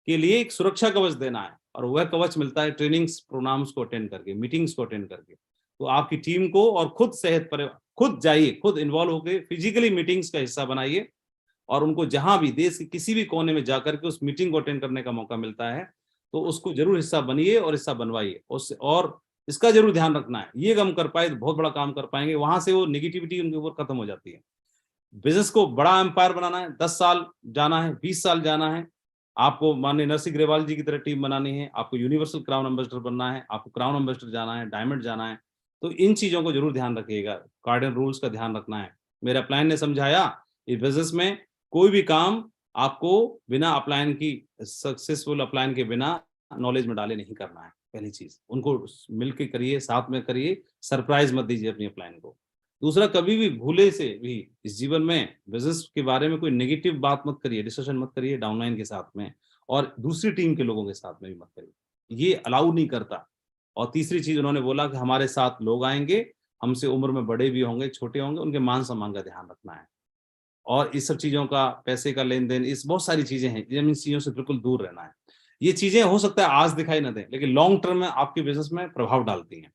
के लिए एक सुरक्षा कवच देना है, और वह कवच मिलता है ट्रेनिंग्स, प्रोग्राम्स को अटेंड करके, मीटिंग्स को अटेंड करके। तो आपकी टीम को और खुद सेहत पर खुद जाइए, खुद इन्वॉल्व होकर फिजिकली मीटिंग्स का हिस्सा बनाइए, और उनको जहां भी देश के किसी भी कोने में जाकर के उस मीटिंग को अटेंड करने का मौका मिलता है तो उसको जरूर हिस्सा बनिए और हिस्सा बनवाइए। और इसका जरूर ध्यान रखना है, ये काम कर पाए तो बहुत बड़ा काम कर पाएंगे, वहां से वो निगेटिविटी उनके ऊपर खत्म हो जाती है। बिजनेस को बड़ा एम्पायर बनाना है, 10 साल जाना है, 20 साल जाना है, आपको माननीय नरसी ग्रेवाल जी की तरह टीम बनानी है, आपको यूनिवर्सल क्राउन एम्बेसडर बनना है, आपको क्राउन एम्बेसडर जाना है, डायमंड जाना है, तो इन चीजों को जरूर ध्यान रखिएगा, कार्डिनल रूल्स का ध्यान रखना है। मेरा अपलाइन ने समझाया इस बिजनेस में कोई भी काम आपको बिना अपलाइन की, सक्सेसफुल अपलाइन के बिना नॉलेज में डाले नहीं करना है। पहली चीज, उनको मिलकर करिए, साथ में करिए, सरप्राइज मत दीजिए अपनी अपलाइन को। दूसरा, कभी भी भूले से भी इस जीवन में बिजनेस के बारे में कोई नेगेटिव बात मत करिए, डिस्कशन मत करिए डाउनलाइन के साथ में, और दूसरी टीम के लोगों के साथ में भी मत करिए, ये अलाउ नहीं करता। और तीसरी चीज उन्होंने बोला कि हमारे साथ लोग आएंगे, हमसे उम्र में बड़े भी होंगे, छोटे होंगे, उनके मान सम्मान का ध्यान रखना है। और इस सब चीजों का, पैसे का लेन देन, इस बहुत सारी चीजें हैं, इन चीजों से बिल्कुल दूर रहना है। ये चीजें हो सकता है आज दिखाई ना दें, लेकिन लॉन्ग टर्म में आपके बिजनेस में प्रभाव डालती हैं,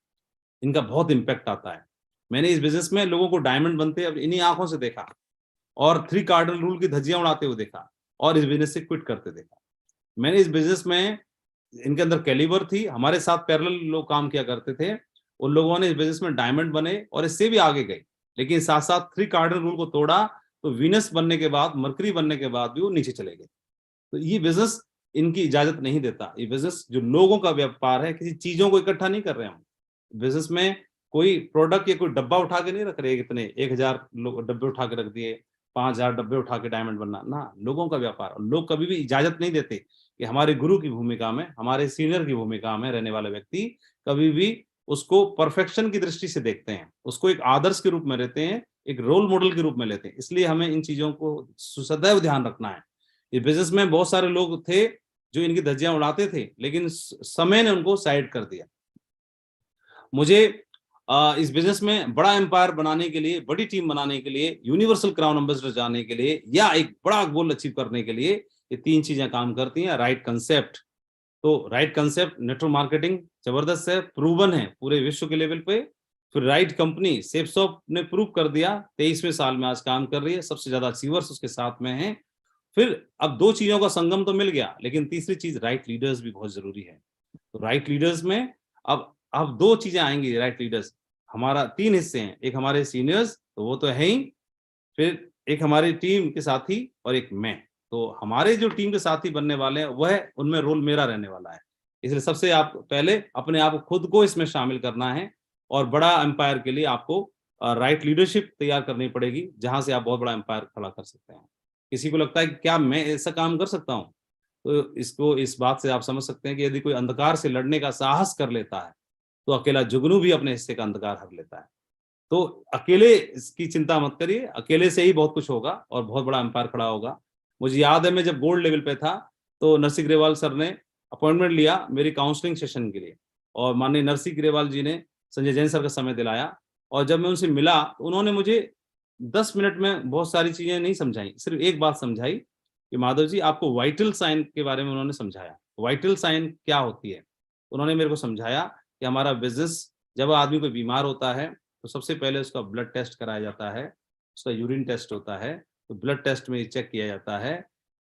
इनका बहुत इंपैक्ट आता है। मैंने इस बिजनेस में लोगों को डायमंड बनते अब इन्हीं आंखों से देखा, और 3 कार्डिनल रूल की धज्जियां उड़ाते हुए देखा, और इस बिजनेस से क्विट करते देखा। मैंने इस बिजनेस में, इनके अंदर कैलिबर थी, हमारे साथ पैरेलल लोग काम किया करते थे, उन लोगों ने इस बिजनेस में डायमंड बने और इससे भी आगे गए, लेकिन साथ साथ 3 कार्डिनल रूल को तोड़ा तो वीनस बनने के बाद, मरकरी बनने के बाद भी वो नीचे चले गए। तो ये बिजनेस इनकी इजाजत नहीं देता। ये बिजनेस जो लोगों का व्यापार है, किसी चीजों को इकट्ठा नहीं कर रहे हम बिजनेस में। कोई प्रोडक्ट या कोई डब्बा उठा के नहीं रख रहे, कितने 1000 डब्बे उठा के रख दिए, 5000 डब्बे उठा के डायमंड बनना ना, लोगों का व्यापार। लोग कभी भी इजाजत नहीं देते कि हमारे गुरु की भूमिका में, हमारे सीनियर की भूमिका में रहने वाले व्यक्ति कभी भी उसको परफेक्शन की दृष्टि से देखते हैं, उसको एक आदर्श के रूप में रहते हैं, एक रोल मॉडल के रूप में लेते हैं। इसलिए हमें इन चीजों को सदैव ध्यान रखना है। इस बिजनेस में बहुत सारे लोग थे जो इनकी धज्जियां उड़ाते थे, लेकिन समय ने उनको साइड कर दिया। मुझे इस बिजनेस में बड़ा एम्पायर बनाने के लिए, बड़ी टीम बनाने के लिए, यूनिवर्सल क्राउन एम्बेसडर जाने के लिए, या एक बड़ा गोल अचीव करने के लिए ये 3 चीजें काम करती हैं। राइट कंसेप्ट, तो राइट कंसेप्ट, नेटवर्क मार्केटिंग जबरदस्त है, प्रूवन है पूरे विश्व के लेवल पे। फिर राइट कंपनी, सेफसॉफ्ट ने प्रूव कर दिया, 23वें साल में आज काम कर रही है, सबसे ज्यादा अचीवर्स उसके साथ में हैं। फिर अब 2 चीजों का संगम तो मिल गया, लेकिन तीसरी चीज राइट लीडर्स भी बहुत जरूरी है। तो राइट लीडर्स में अब 2 चीजें आएंगी। राइट लीडर्स, हमारा 3 हिस्से हैं, एक हमारे सीनियर्स, तो वो तो है ही, फिर एक हमारी टीम के साथी, और एक मैं। तो हमारे जो टीम के साथी बनने वाले हैं वह, उनमें रोल मेरा रहने वाला है। इसलिए सबसे आप पहले अपने आप खुद को इसमें शामिल करना है, और बड़ा एम्पायर के लिए आपको राइट लीडरशिप तैयार करनी पड़ेगी, जहां से आप बहुत बड़ा एम्पायर खड़ा कर सकते हैं। किसी को लगता है कि क्या मैं ऐसा काम कर सकता हूं, तो इसको, इस बात से आप समझ सकते हैं कि यदि कोई अंधकार से लड़ने का साहस कर लेता है तो अकेला जुगनू भी अपने हिस्से का अंधकार हर लेता है। तो अकेले इसकी चिंता मत करिए, अकेले से ही बहुत कुछ होगा और बहुत बड़ा एम्पायर खड़ा होगा। मुझे याद है, मैं जब गोल्ड लेवल पे था तो नरसी ग्रेवाल सर ने अपॉइंटमेंट लिया मेरी काउंसलिंग सेशन के लिए, और माननीय नरसी ग्रेवाल जी ने संजय जैन सर का समय दिलाया, और जब मैं उनसे मिला तो उन्होंने मुझे 10 मिनट में बहुत सारी चीजें नहीं समझाई, सिर्फ एक बात समझाई कि माधव जी, आपको वाइटल साइन के बारे में उन्होंने समझाया। वाइटल साइन क्या होती है, उन्होंने मेरे को समझाया कि हमारा बिजनेस, जब आदमी कोई बीमार होता है तो सबसे पहले उसका ब्लड टेस्ट कराया जाता है, उसका यूरिन टेस्ट होता है। तो ब्लड टेस्ट में ये चेक किया जाता है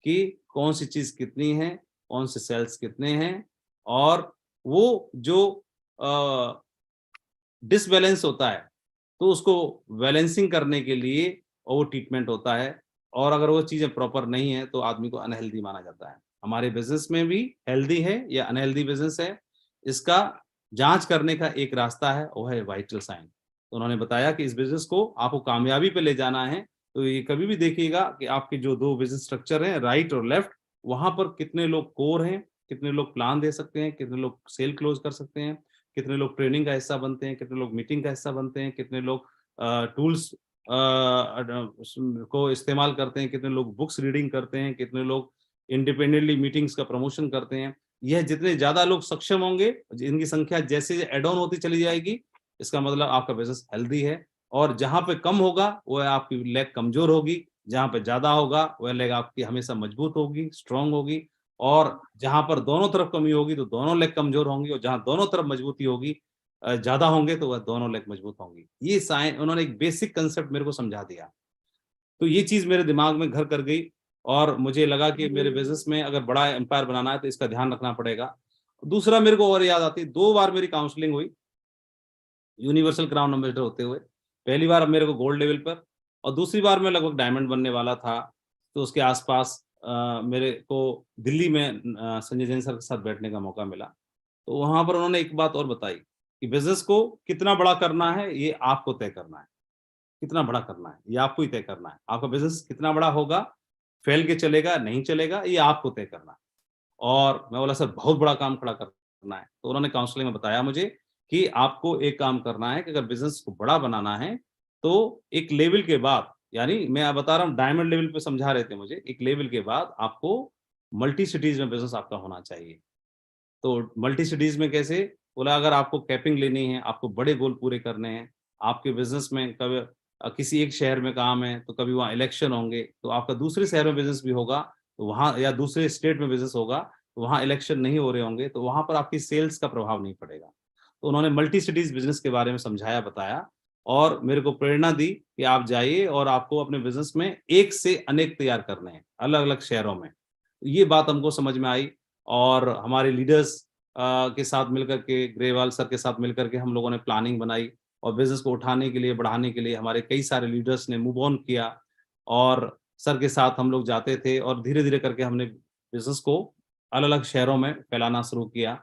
कि कौन सी चीज कितनी है, कौन से सेल्स कितने हैं, और वो जो डिसबैलेंस होता है तो उसको बैलेंसिंग करने के लिए वो ट्रीटमेंट होता है। और अगर वो चीजें प्रॉपर नहीं है तो आदमी को अनहेल्दी माना जाता है। हमारे बिजनेस में भी हेल्दी है या अनहेल्दी बिजनेस है, इसका जांच करने का एक रास्ता है, वो है वाइटल साइन। तो उन्होंने बताया कि इस बिजनेस को आपको कामयाबी पे ले जाना है, तो ये कभी भी देखिएगा कि आपके जो 2 बिजनेस स्ट्रक्चर हैं, राइट और लेफ्ट, वहां पर कितने लोग कोर हैं, कितने लोग प्लान दे सकते हैं, कितने लोग सेल क्लोज कर सकते हैं, कितने लोग ट्रेनिंग का हिस्सा बनते हैं, कितने लोग मीटिंग का हिस्सा बनते हैं, कितने लोग टूल्स को इस्तेमाल करते हैं, कितने लोग बुक्स रीडिंग करते हैं, कितने लोग इंडिपेंडेंटली मीटिंग्स का प्रमोशन करते हैं। यह जितने ज्यादा लोग सक्षम होंगे, इनकी संख्या जैसे एड ऑन होती चली जाएगी, इसका मतलब आपका बिजनेस हेल्दी है। और जहां पे कम होगा वह आपकी लेग कमजोर होगी, जहां पे ज्यादा होगा वह लेग आपकी हमेशा मजबूत होगी, स्ट्रांग होगी। और जहां पर दोनों तरफ कमी होगी तो दोनों लेग कमजोर होंगी, और जहां दोनों तरफ मजबूती होगी, ज्यादा होंगे, तो वह दोनों लेग मजबूत होंगी। ये साइन, उन्होंने एक बेसिक कंसेप्ट मेरे को समझा दिया। तो ये चीज मेरे दिमाग में घर कर गई और मुझे लगा कि मेरे बिजनेस में अगर बड़ा एम्पायर बनाना है तो इसका ध्यान रखना पड़ेगा। दूसरा मेरे को और याद आती, 2 बार मेरी काउंसलिंग हुई यूनिवर्सल क्राउन एम्बेसडर होते हुए। पहली बार अब मेरे को गोल्ड लेवल पर, और दूसरी बार मैं लगभग डायमंड बनने वाला था। तो उसके आसपास मेरे को दिल्ली में संजय जैन सर के साथ बैठने का मौका मिला। तो वहां पर उन्होंने एक बात और बताई कि बिजनेस को कितना बड़ा करना है ये आपको तय करना है। कितना बड़ा करना है ये आपको ही तय करना है। आपका बिजनेस कितना बड़ा होगा, फैल के चलेगा नहीं चलेगा, ये आपको तय करना है। और मैं बोला सर बहुत बड़ा काम खड़ा करना है। तो उन्होंने काउंसलिंग में बताया मुझे कि आपको एक काम करना है कि अगर बिजनेस को बड़ा बनाना है तो एक लेवल के बाद, यानी मैं बता रहा हूँ डायमंड लेवल पे समझा रहे थे मुझे, एक लेवल के बाद आपको मल्टी सिटीज में बिजनेस आपका होना चाहिए। तो मल्टी सिटीज में कैसे? बोला अगर आपको कैपिंग लेनी है, आपको बड़े गोल पूरे करने हैं, आपके बिजनेस में कभी किसी एक शहर में काम है तो कभी वहाँ इलेक्शन होंगे, तो आपका दूसरे शहर में बिजनेस भी होगा तो वहाँ, या दूसरे स्टेट में बिजनेस होगा तो वहाँ इलेक्शन नहीं हो रहे होंगे तो वहाँ पर आपकी सेल्स का प्रभाव नहीं पड़ेगा। तो उन्होंने मल्टी सिटीज बिजनेस के बारे में समझाया, बताया और मेरे को प्रेरणा दी कि आप जाइए और आपको अपने बिजनेस में एक से अनेक तैयार करने हैं अलग अलग शहरों में। ये बात हमको समझ में आई और हमारे लीडर्स के साथ मिलकर के, ग्रेवाल सर के साथ मिलकर के हम लोगों ने प्लानिंग बनाई और बिजनेस को उठाने के लिए, बढ़ाने के लिए हमारे कई सारे लीडर्स ने मूव ऑन किया और सर के साथ हम लोग जाते थे और धीरे धीरे करके हमने बिजनेस को अलग अलग शहरों में फैलाना शुरू किया।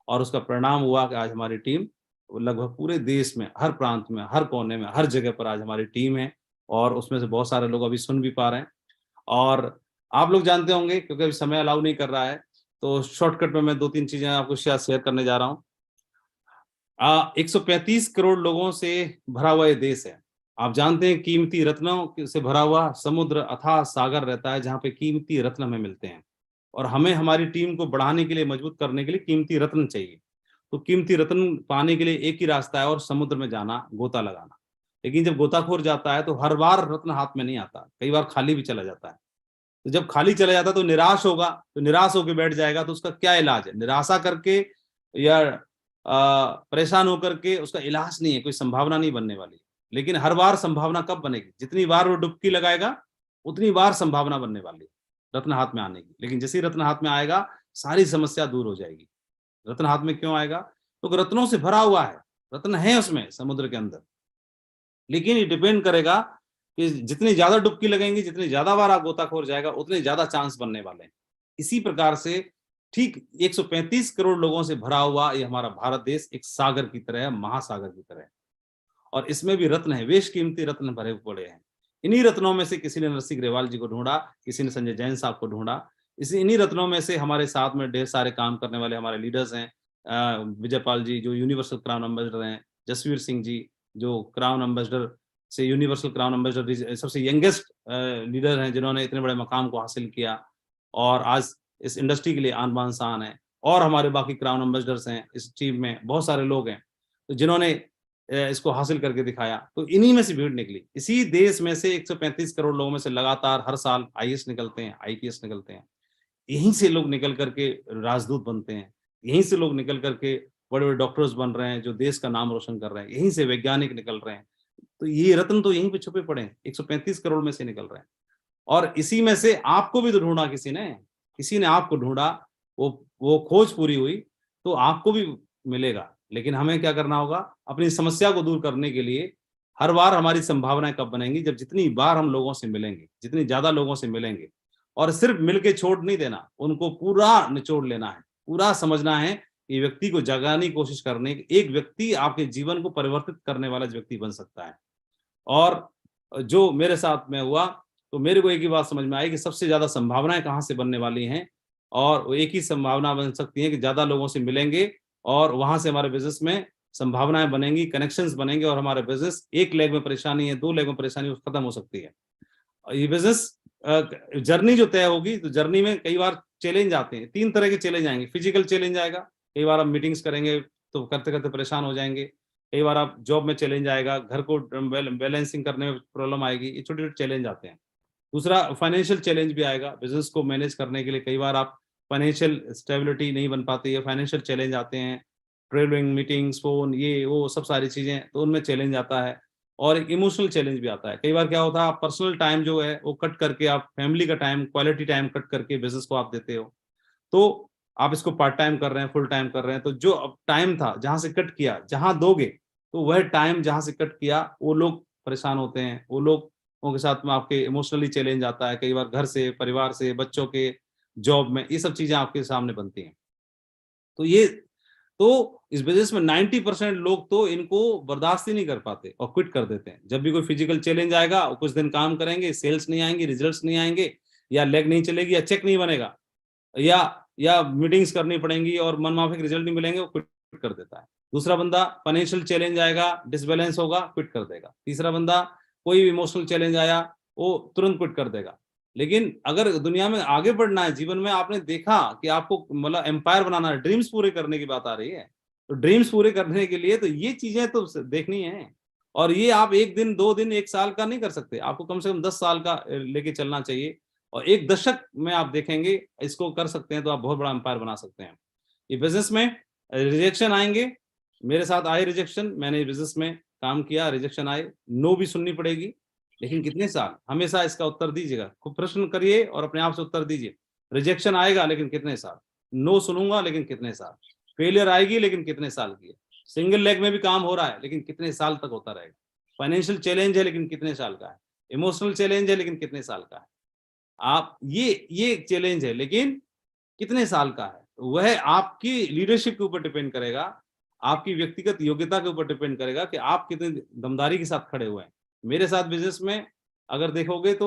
और उसका परिणाम हुआ कि आज हमारी टीम लगभग पूरे देश में, हर प्रांत में, हर कोने में, हर जगह पर आज हमारी टीम है और उसमें से बहुत सारे लोग अभी सुन भी पा रहे हैं। और आप लोग जानते होंगे, क्योंकि अभी समय अलाउ नहीं कर रहा है, तो शॉर्टकट में मैं 2-3 चीजें आपको शेयर करने जा रहा हूँ। 135 करोड़ लोगों से भरा हुआ ये देश है। आप जानते हैं कीमती रत्नों से भरा हुआ समुद्र, अथाह सागर रहता है जहाँ पे कीमती रत्न हमें मिलते हैं और हमें हमारी टीम को बढ़ाने के लिए, मजबूत करने के लिए कीमती रत्न चाहिए। तो कीमती रत्न पाने के लिए एक ही रास्ता है और समुद्र में जाना, गोता लगाना। लेकिन जब गोताखोर जाता है तो हर बार रत्न हाथ में नहीं आता, कई बार खाली भी चला जाता है। तो जब खाली चला जाता है तो निराश होगा, तो निराश होकर बैठ जाएगा, तो उसका क्या इलाज है? निराशा करके या परेशान होकर के उसका इलाज नहीं है, कोई संभावना नहीं बनने वाली। लेकिन हर बार संभावना कब बनेगी? जितनी बार वो डुबकी लगाएगा उतनी बार संभावना बनने वाली रत्न हाथ में आने की। लेकिन जैसे ही रत्न हाथ में आएगा सारी समस्या दूर हो जाएगी। रत्न हाथ में क्यों आएगा? तो रत्नों से भरा हुआ है, रत्न है उसमें समुद्र के अंदर। लेकिन ये डिपेंड करेगा कि जितनी ज्यादा डुबकी लगेंगी, जितनी ज्यादा बार आप गोताखोर जाएगा, उतने ज्यादा चांस बनने वाले हैं। इसी प्रकार से ठीक 135 करोड़ लोगों से भरा हुआ ये हमारा भारत देश एक सागर की तरह है, महासागर की तरह है। और इसमें भी रत्न है, बेशकीमती रत्न भरे पड़े हैं। इन्हीं रत्नों में से किसी ने नरसिंह ग्रेवाल जी को ढूंढा, किसी ने संजय जैन साहब को ढूंढा। इन्हीं रत्नों में से हमारे साथ में ढेर सारे काम करने वाले हमारे लीडर्स हैं। विजयपाल जी जो यूनिवर्सल क्राउन एम्बेसडर हैं, जसवीर सिंह जी जो क्राउन एम्बेसडर से, यूनिवर्सल क्राउन एम्बेसडर सबसे यंगेस्ट लीडर हैं जिन्होंने इतने बड़े मकाम को हासिल किया और आज इस इंडस्ट्री के लिए आन बान शान है। और हमारे बाकी क्राउन एम्बेसडर्स हैं इस टीम में, बहुत सारे लोग हैं तो जिन्होंने इसको हासिल करके दिखाया। तो इन्हीं में से भीड़ निकली। इसी देश में से 135 करोड़ लोगों में से लगातार हर साल आईएएस निकलते हैं, आईपीएस निकलते हैं। यहीं से लोग निकल करके राजदूत बनते हैं, यहीं से लोग निकल करके बड़े बड़े डॉक्टर्स बन रहे हैं जो देश का नाम रोशन कर रहे हैं, यहीं से वैज्ञानिक निकल रहे हैं। तो ये रत्न तो यहीं पे छुपे पड़े हैं, 135 करोड़ में से निकल रहे हैं। और इसी में से आपको भी तो ढूंढा किसी ने आपको ढूंढा, वो खोज पूरी हुई तो आपको भी मिलेगा। लेकिन हमें क्या करना होगा? अपनी समस्या को दूर करने के लिए हर बार हमारी संभावनाएं कब बनेंगी? जब जितनी बार हम लोगों से मिलेंगे, जितनी ज्यादा लोगों से मिलेंगे, और सिर्फ मिलके छोड़ नहीं देना, उनको पूरा निचोड़ लेना है, पूरा समझना है कि व्यक्ति को जगाने की कोशिश करने, एक व्यक्ति आपके जीवन को परिवर्तित करने वाला व्यक्ति बन सकता है। और जो मेरे साथ में हुआ तो मेरे को एक ही बात समझ में आई कि सबसे ज्यादा संभावनाएं कहाँ से बनने वाली हैं, और एक ही संभावना बन सकती है कि ज्यादा लोगों से मिलेंगे और वहां से हमारे बिजनेस में संभावनाएं बनेंगी, कनेक्शंस बनेंगे और हमारा बिजनेस एक लेग में परेशानी है, 2 लेग में परेशानी खत्म हो सकती है। ये बिजनेस जर्नी जो तय होगी, तो जर्नी में कई बार चैलेंज आते हैं, 3 तरह के चैलेंज आएंगे। फिजिकल चैलेंज आएगा, कई बार आप मीटिंग्स करेंगे तो करते करते परेशान हो जाएंगे। कई बार आप जॉब में चैलेंज आएगा, घर को बैलेंसिंग करने में प्रॉब्लम आएगी, ये छोटे छोटे चैलेंज आते हैं। दूसरा फाइनेंशियल चैलेंज भी आएगा, बिजनेस को मैनेज करने के लिए कई बार आप फाइनेंशियल स्टेबिलिटी नहीं बन पाती है, फाइनेंशियल चैलेंज आते हैं, ट्रेवलिंग, मीटिंग्स, फोन, ये वो सब सारी चीजें, तो उनमें चैलेंज आता है। और एक इमोशनल चैलेंज भी आता है। कई बार क्या होता है, आप पर्सनल टाइम जो है वो कट करके, आप फैमिली का टाइम, क्वालिटी टाइम कट करके बिजनेस को आप देते हो, तो आप इसको पार्ट टाइम कर रहे हैं, फुल टाइम कर रहे हैं, तो जो अब टाइम था जहां से कट किया, जहां दोगे तो वह टाइम जहां से कट किया वो लोग परेशान होते हैं, वो लोगों के साथ में आपके इमोशनली चैलेंज आता है, कई बार घर से, परिवार से, बच्चों के, जॉब में, ये सब चीजें आपके सामने बनती हैं। तो ये, तो इस बिजनेस में 90% लोग तो इनको बर्दाश्त ही नहीं कर पाते और क्विट कर देते हैं। जब भी कोई फिजिकल चैलेंज आएगा, कुछ दिन काम करेंगे, सेल्स नहीं आएंगे, रिजल्ट्स नहीं आएंगे, या लेग नहीं चलेगी, या चेक नहीं बनेगा, या मीटिंग्स करनी पड़ेंगी और मनमाफिक रिजल्ट नहीं मिलेंगे, वो क्विट कर देता है। दूसरा बंदा, फाइनेंशियल चैलेंज आएगा, डिसबैलेंस होगा, क्विट कर देगा। तीसरा बंदा, कोई इमोशनल चैलेंज आया, वो तुरंत क्विट कर देगा। लेकिन अगर दुनिया में आगे बढ़ना है, जीवन में आपने देखा कि आपको मतलब एम्पायर बनाना है, ड्रीम्स पूरे करने की बात आ रही है, तो ड्रीम्स पूरे करने के लिए तो ये चीजें तो देखनी है। और ये आप एक दिन, 2 दिन, 1 साल का नहीं कर सकते, आपको कम से कम 10 साल का लेके चलना चाहिए। और 1 दशक में आप देखेंगे, इसको कर सकते हैं तो आप बहुत बड़ा एम्पायर बना सकते हैं। ये बिजनेस में रिजेक्शन आएंगे, मेरे साथ आए रिजेक्शन, मैंने बिजनेस में काम किया, रिजेक्शन आए, नो भी सुननी पड़ेगी, लेकिन कितने साल, हमेशा इसका उत्तर दीजिएगा, खूब प्रश्न करिए और अपने आप से उत्तर दीजिए। रिजेक्शन आएगा लेकिन कितने साल, नो सुनूंगा लेकिन कितने साल, फेलियर आएगी लेकिन कितने साल की, सिंगल लेग में भी काम हो रहा है लेकिन कितने साल तक होता रहेगा, फाइनेंशियल चैलेंज है लेकिन कितने साल का है, इमोशनल चैलेंज है लेकिन कितने साल का है, आप ये चैलेंज है लेकिन कितने साल का है, वह आपकी लीडरशिप के ऊपर डिपेंड करेगा, आपकी व्यक्तिगत योग्यता के ऊपर डिपेंड करेगा कि आप कितनी दमदारी के साथ खड़े हुए हैं। मेरे साथ बिजनेस में अगर देखोगे तो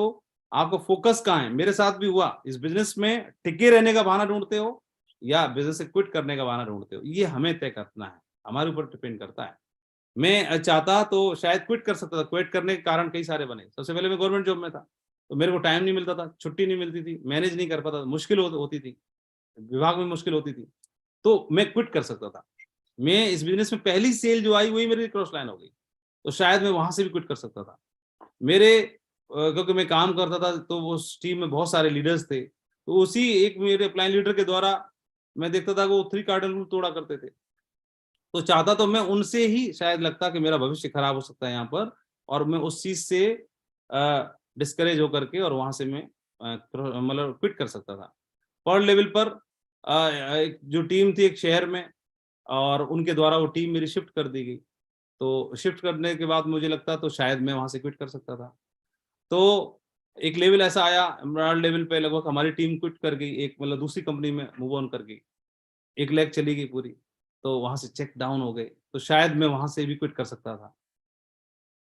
आपका फोकस कहाँ है, मेरे साथ भी हुआ, इस बिजनेस में टिके रहने का बहाना ढूंढते हो या बिजनेस से क्विट करने का बहाना ढूंढते हो, ये हमें तय करना है, हमारे ऊपर डिपेंड करता है। मैं चाहता तो शायद क्विट कर सकता था, क्विट करने के कारण कई सारे बने। सबसे पहले मैं गवर्नमेंट जॉब में था, तो मेरे को टाइम नहीं मिलता था, छुट्टी नहीं मिलती थी, मैनेज नहीं कर पाता था, मुश्किल होती थी, विभाग में मुश्किल होती थी, तो मैं क्विट कर सकता था। मैं इस बिजनेस में पहली सेल जो आई वही मेरी क्रॉस लाइन हो गई, तो शायद मैं वहां से भी क्विट कर सकता था। मेरे क्योंकि मैं काम करता था तो उस टीम में बहुत सारे लीडर्स थे, तो उसी एक मेरे अपलाइन लीडर के द्वारा मैं देखता था कि वो 3 कार्डिनल रूल तोड़ा करते थे, तो चाहता तो मैं उनसे ही शायद लगता कि मेरा भविष्य खराब हो सकता है यहाँ पर, और मैं उस चीज से डिस्करेज होकर के और वहां से मैं मतलब क्विट कर सकता था। पर लेवल पर एक जो टीम थी एक शहर में, और उनके द्वारा वो टीम मेरी शिफ्ट कर दी गई, तो शिफ्ट करने के बाद मुझे लगता तो शायद मैं वहां से क्विट कर सकता था। तो एक लेवल ऐसा आया, एमराल्ड लेवल पे लगभग हमारी टीम क्विट कर गई, एक मतलब दूसरी कंपनी में मूव ऑन कर गई, 1 लेग चली गई पूरी, तो वहां से चेक डाउन हो गए, तो शायद मैं वहां से भी क्विट कर सकता था।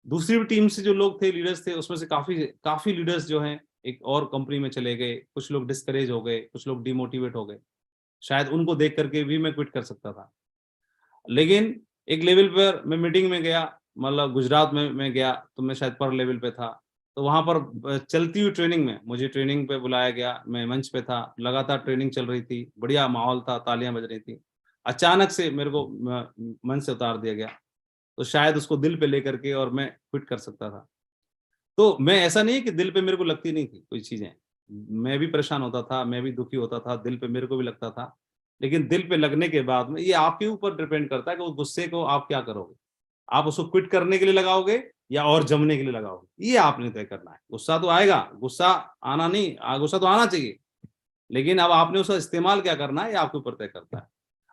दूसरी टीम से जो लोग थे, लीडर्स थे, उसमें से काफी काफी लीडर्स जो हैं एक और कंपनी में चले गए, कुछ लोग डिस्करेज हो गए, कुछ लोग डिमोटिवेट हो गए, शायद उनको देख करके भी मैं क्विट कर सकता था। लेकिन एक लेवल पर मैं मीटिंग में गया, मतलब गुजरात में मैं गया, तो मैं शायद पर लेवल पे था, तो वहां पर चलती हुई ट्रेनिंग में मुझे ट्रेनिंग पे बुलाया गया, मैं मंच पे था, लगातार ट्रेनिंग चल रही थी, बढ़िया माहौल था, तालियां बज रही थी, अचानक से मेरे को मंच से उतार दिया गया, तो शायद उसको दिल पे लेकर के और मैं क्विट कर सकता था। तो मैं, ऐसा नहीं है कि दिल पे मेरे को लगती नहीं थी कोई चीजें, मैं भी परेशान होता था, मैं भी दुखी होता था, दिल पे मेरे को भी लगता था, लेकिन दिल पे लगने के बाद में ये आपके ऊपर डिपेंड करता है कि उस गुस्से को आप क्या करोगे, आप उसको क्विट करने के लिए लगाओगे या और जमने के लिए लगाओगे, ये आपने तय करना है। गुस्सा तो आएगा, गुस्सा आना नहीं, गुस्सा तो आना चाहिए, लेकिन अब आपने उसका इस्तेमाल क्या करना है ये आपके ऊपर तय करता है।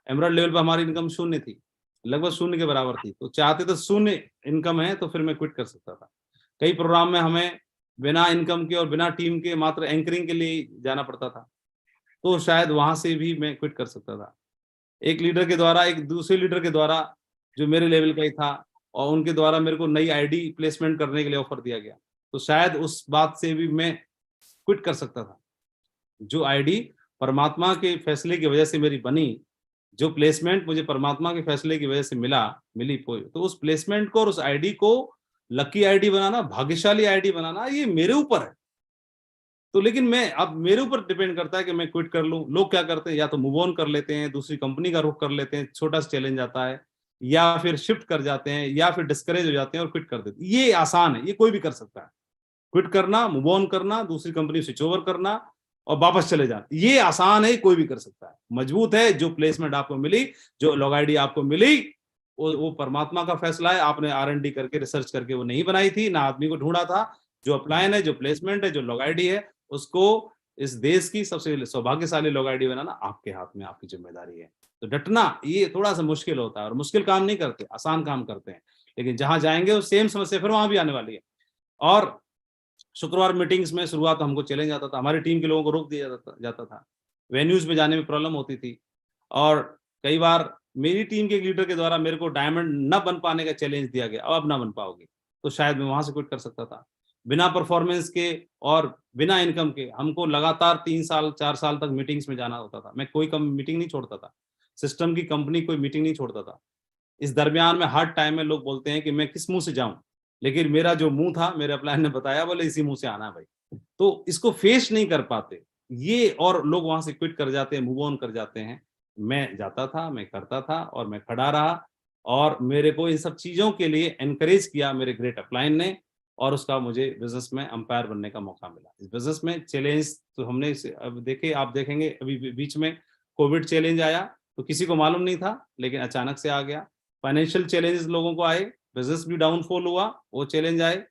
एमराल्ड लेवल पर हमारी इनकम शून्य थी, लगभग शून्य के बराबर थी, तो चाहते तो शून्य इनकम है तो फिर मैं क्विट कर सकता था। कई प्रोग्राम में हमें बिना इनकम के और बिना टीम के मात्र एंकरिंग के लिए जाना पड़ता था, तो शायद वहां से भी मैं क्विट कर सकता था। एक लीडर के द्वारा, एक दूसरे लीडर के द्वारा जो मेरे लेवल का ही था, और उनके द्वारा मेरे को नई आईडी प्लेसमेंट करने के लिए ऑफर दिया गया, तो शायद उस बात से भी मैं क्विट कर सकता था। जो आईडी परमात्मा के फैसले की वजह से मेरी बनी, जो प्लेसमेंट मुझे परमात्मा के फैसले की वजह से मिली, तो उस प्लेसमेंट को और उस आईडी को लकी आईडी बनाना, भाग्यशाली आईडी बनाना, ये मेरे ऊपर है। तो लेकिन मैं, अब मेरे ऊपर डिपेंड करता है कि मैं क्विट कर लूं। लोग क्या करते हैं, या तो मूव ऑन कर लेते हैं, दूसरी कंपनी का रुख कर लेते हैं, छोटा सा चैलेंज आता है, या फिर शिफ्ट कर जाते हैं, या फिर डिस्करेज हो जाते हैं और क्विट कर देते हैं। ये आसान है, ये कोई भी कर सकता है, क्विट करना, मूव ऑन करना, दूसरी कंपनी स्विच ओवर करना और वापस चले जाना, ये आसान है, कोई भी कर सकता है। मजबूत है जो प्लेसमेंट आपको मिली, जो लॉग आईडी आपको मिली, वो परमात्मा का फैसला है। आपने R&D करके रिसर्च करके वो नहीं बनाई थी, ना आदमी को ढूंढा था। जो अपलायन है, जो प्लेसमेंट है, जो लॉग आईडी है, उसको इस देश की सबसे सौभाग्यशाली लॉग आईडी बनाना आपके हाथ में, आपकी जिम्मेदारी है। तो डटना ये थोड़ा सा मुश्किल होता है, और मुश्किल काम नहीं करते, आसान काम करते हैं, लेकिन जहां जाएंगे वो सेम समस्या फिर वहां भी आने वाली है। और शुक्रवार मीटिंग्स में शुरुआत हमको चैलेंज आता था, हमारी टीम के लोगों को रोक दिया जाता था, वेन्यूज में जाने में प्रॉब्लम होती थी, और कई बार मेरी टीम के लीडर के द्वारा मेरे को डायमंड न बन पाने का चैलेंज दिया गया, अब ना बन पाओगे, तो शायद मैं वहां से क्विट कर सकता था। बिना परफॉर्मेंस के और बिना इनकम के हमको लगातार 3 साल 4 साल तक मीटिंग्स में जाना होता था। मैं कोई मीटिंग नहीं छोड़ता था, सिस्टम की कंपनी कोई मीटिंग नहीं छोड़ता था। इस दरमियान में हर टाइम में लोग बोलते हैं कि मैं किस मुंह से जाऊं, लेकिन मेरा जो मुंह था, मेरे अपलायन ने बताया, बोले इसी मुंह से आना भाई। तो इसको फेस नहीं कर पाते ये, और लोग वहां से क्विट कर जाते हैं, मूव ऑन कर जाते हैं। मैं जाता था, मैं करता था, और मैं खड़ा रहा, और मेरे को इन सब चीजों के लिए एनकरेज किया मेरे ग्रेट अपलाइन ने, और उसका मुझे बिजनेस में अंपायर बनने का मौका मिला। इस बिजनेस में चैलेंज तो हमने अब देखे, आप देखेंगे अभी बीच में कोविड चैलेंज आया, तो किसी को मालूम नहीं था, लेकिन अचानक से आ गया। फाइनेंशियल चैलेंजेस लोगों को आए, बिजनेस भी डाउनफॉल हुआ, वो चैलेंज आए।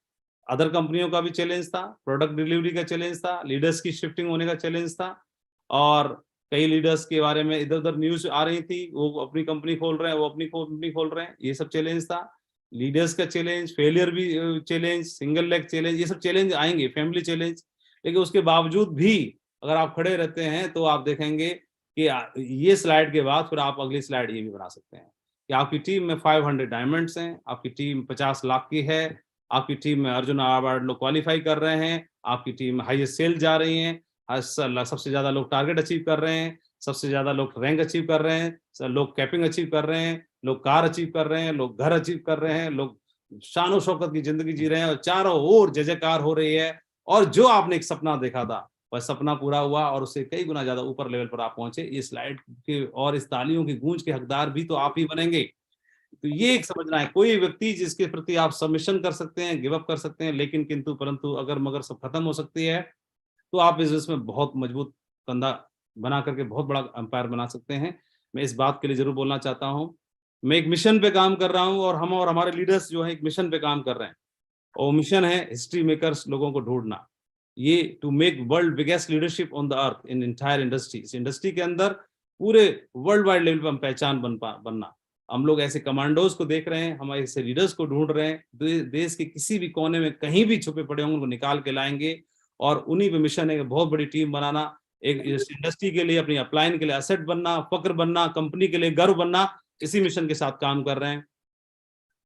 अदर कंपनियों का भी चैलेंज था, प्रोडक्ट डिलीवरी का चैलेंज था, लीडर्स की शिफ्टिंग होने का चैलेंज था, और कई लीडर्स के बारे में इधर उधर न्यूज आ रही थी, वो अपनी कंपनी खोल रहे हैं, वो अपनी कंपनी खोल रहे हैं, ये सब चैलेंज था। लीडर्स का चैलेंज, फेलियर भी चैलेंज, सिंगल लेग चैलेंज, ये सब चैलेंज आएंगे, फैमिली चैलेंज। लेकिन उसके बावजूद भी अगर आप खड़े रहते हैं तो आप देखेंगे कि ये स्लाइड के बाद फिर आप अगली स्लाइड ये भी बना सकते हैं कि आपकी टीम में 500 डायमंड्स हैं, आपकी टीम 50 लाख की है, आपकी टीम में अर्जुन अवार्ड लोग क्वालिफाई कर रहे हैं, आपकी टीम में हाईएस्ट सेल जा रही है, सबसे ज्यादा लोग टारगेट अचीव कर रहे हैं, सबसे ज्यादा लोग रैंक अचीव कर रहे हैं, लोग कैपिंग अचीव कर रहे हैं, लोग कार अचीव कर रहे हैं, लोग घर अचीव कर रहे हैं, लोग शानो शौकत की जिंदगी जी रहे हैं, और चारों ओर जय जयकार हो रही है। और जो आपने एक सपना देखा था वह सपना पूरा हुआ, और उससे कई गुना ज्यादा ऊपर लेवल पर आप पहुंचे। इस स्लाइड के और इस तालियों की गूंज के हकदार भी तो आप ही बनेंगे। तो ये एक समझना है, कोई व्यक्ति जिसके प्रति आप सबमिशन कर सकते हैं, गिव अप कर सकते हैं, लेकिन किंतु परंतु अगर मगर सब खत्म हो सकती है, तो आप बिजनेस में बहुत मजबूत कंधा बना करके बहुत बड़ा अंपायर बना सकते हैं। मैं इस बात के लिए जरूर बोलना चाहता हूं, मैं एक मिशन पे काम कर रहा हूं, और हम और हमारे लीडर्स जो है एक मिशन पे काम कर रहे हैं, और मिशन है हिस्ट्री मेकर्स लोगों को ढूंढना, ये to make world biggest leadership on the earth in entire industry. इस इंडस्ट्री के अंदर पूरे वर्ल्ड वाइड लेवल पर हम पहचान बनना। हम लोग ऐसे कमांडोज को देख रहे हैं, हम ऐसे लीडर्स को ढूंढ रहे हैं, देश के किसी भी कोने में कहीं भी छुपे पड़े होंगे उनको निकाल के लाएंगे, और उन्हीं पे मिशन है बहुत बड़ी टीम बनाना, एक इंडस्ट्री के लिए, अपनी अपलाइन के लिए एसेट बनना, फक्र बनना, कंपनी के लिए गर्व बनना। इसी मिशन के साथ काम कर रहे हैं,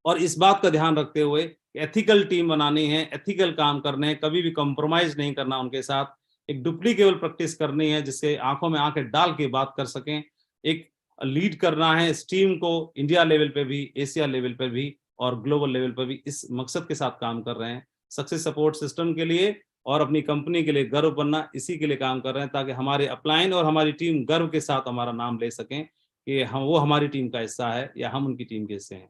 और इस बात का ध्यान रखते हुए एथिकल टीम बनानी है, एथिकल काम करने हैं, कभी भी कॉम्प्रोमाइज नहीं करना उनके साथ, एक डुप्लीकेबल प्रैक्टिस करनी है जिससे आंखों में आंखें डाल के बात कर सकें, एक लीड करना है इस टीम को इंडिया लेवल पे भी, एशिया लेवल पे भी, और ग्लोबल लेवल पर भी। इस मकसद के साथ काम कर रहे हैं, सक्सेस सपोर्ट सिस्टम के लिए और अपनी कंपनी के लिए गर्व बनना, इसी के लिए काम कर रहे हैं, ताकि हमारे अपलाइन और हमारी टीम गर्व के साथ हमारा नाम ले सकें कि हम, वो हमारी टीम का हिस्सा है या हम उनकी टीम के हिस्से हैं।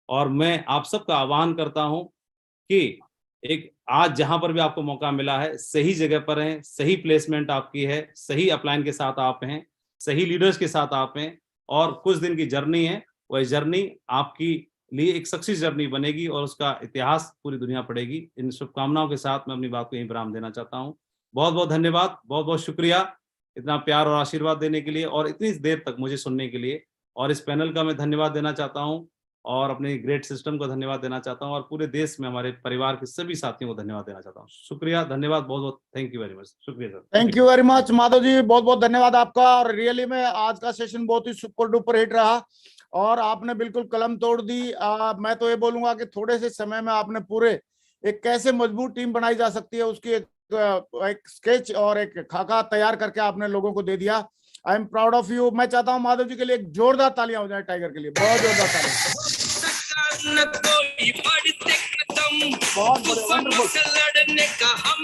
और मैं आप सबका आह्वान करता हूं कि एक आज जहां पर भी आपको मौका मिला है, सही जगह पर हैं, सही प्लेसमेंट आपकी है, सही अपलाइन के साथ आप हैं, सही लीडर्स के साथ आप हैं, और कुछ दिन की जर्नी है, वह जर्नी आपकी लिए एक सक्सेस जर्नी बनेगी, और उसका इतिहास पूरी दुनिया पढ़ेगी। इन शुभकामनाओं के साथ मैं अपनी बात को यहीं विराम देना चाहता हूँ। बहुत बहुत धन्यवाद, बहुत बहुत शुक्रिया इतना प्यार और आशीर्वाद देने के लिए, और इतनी देर तक मुझे सुनने के लिए। और इस पैनल का मैं धन्यवाद देना चाहता हूँ, और अपने ग्रेट सिस्टम को धन्यवाद देना चाहता हूँ, और पूरे देश में हमारे परिवार के सभी साथियों को धन्यवाद देना चाहता हूँ। शुक्रिया, धन्यवाद, बहुत बहुत थैंक यू वेरी मच। शुक्रिया sir, thank you very much Madhav ji, बहुत बहुत धन्यवाद आपका। और रियली में आज का सेशन बहुत ही सुपर डुपर हिट रहा, और आपने बिल्कुल कलम तोड़ दी। मैं तो ये बोलूंगा कि थोड़े से समय में आपने पूरे एक कैसे मजबूत टीम बनाई जा सकती है उसकी एक स्केच और एक खाका तैयार करके आपने लोगों को दे दिया। I am proud of you. मैं चाहता हूं माधव जी के लिए एक जोरदार तालियां हो जाए, टाइगर के लिए बहुत जोरदार तालियां। न कोई बढ़ते कदम, बहुत बढ़िया, तूफानों से लड़ने का हम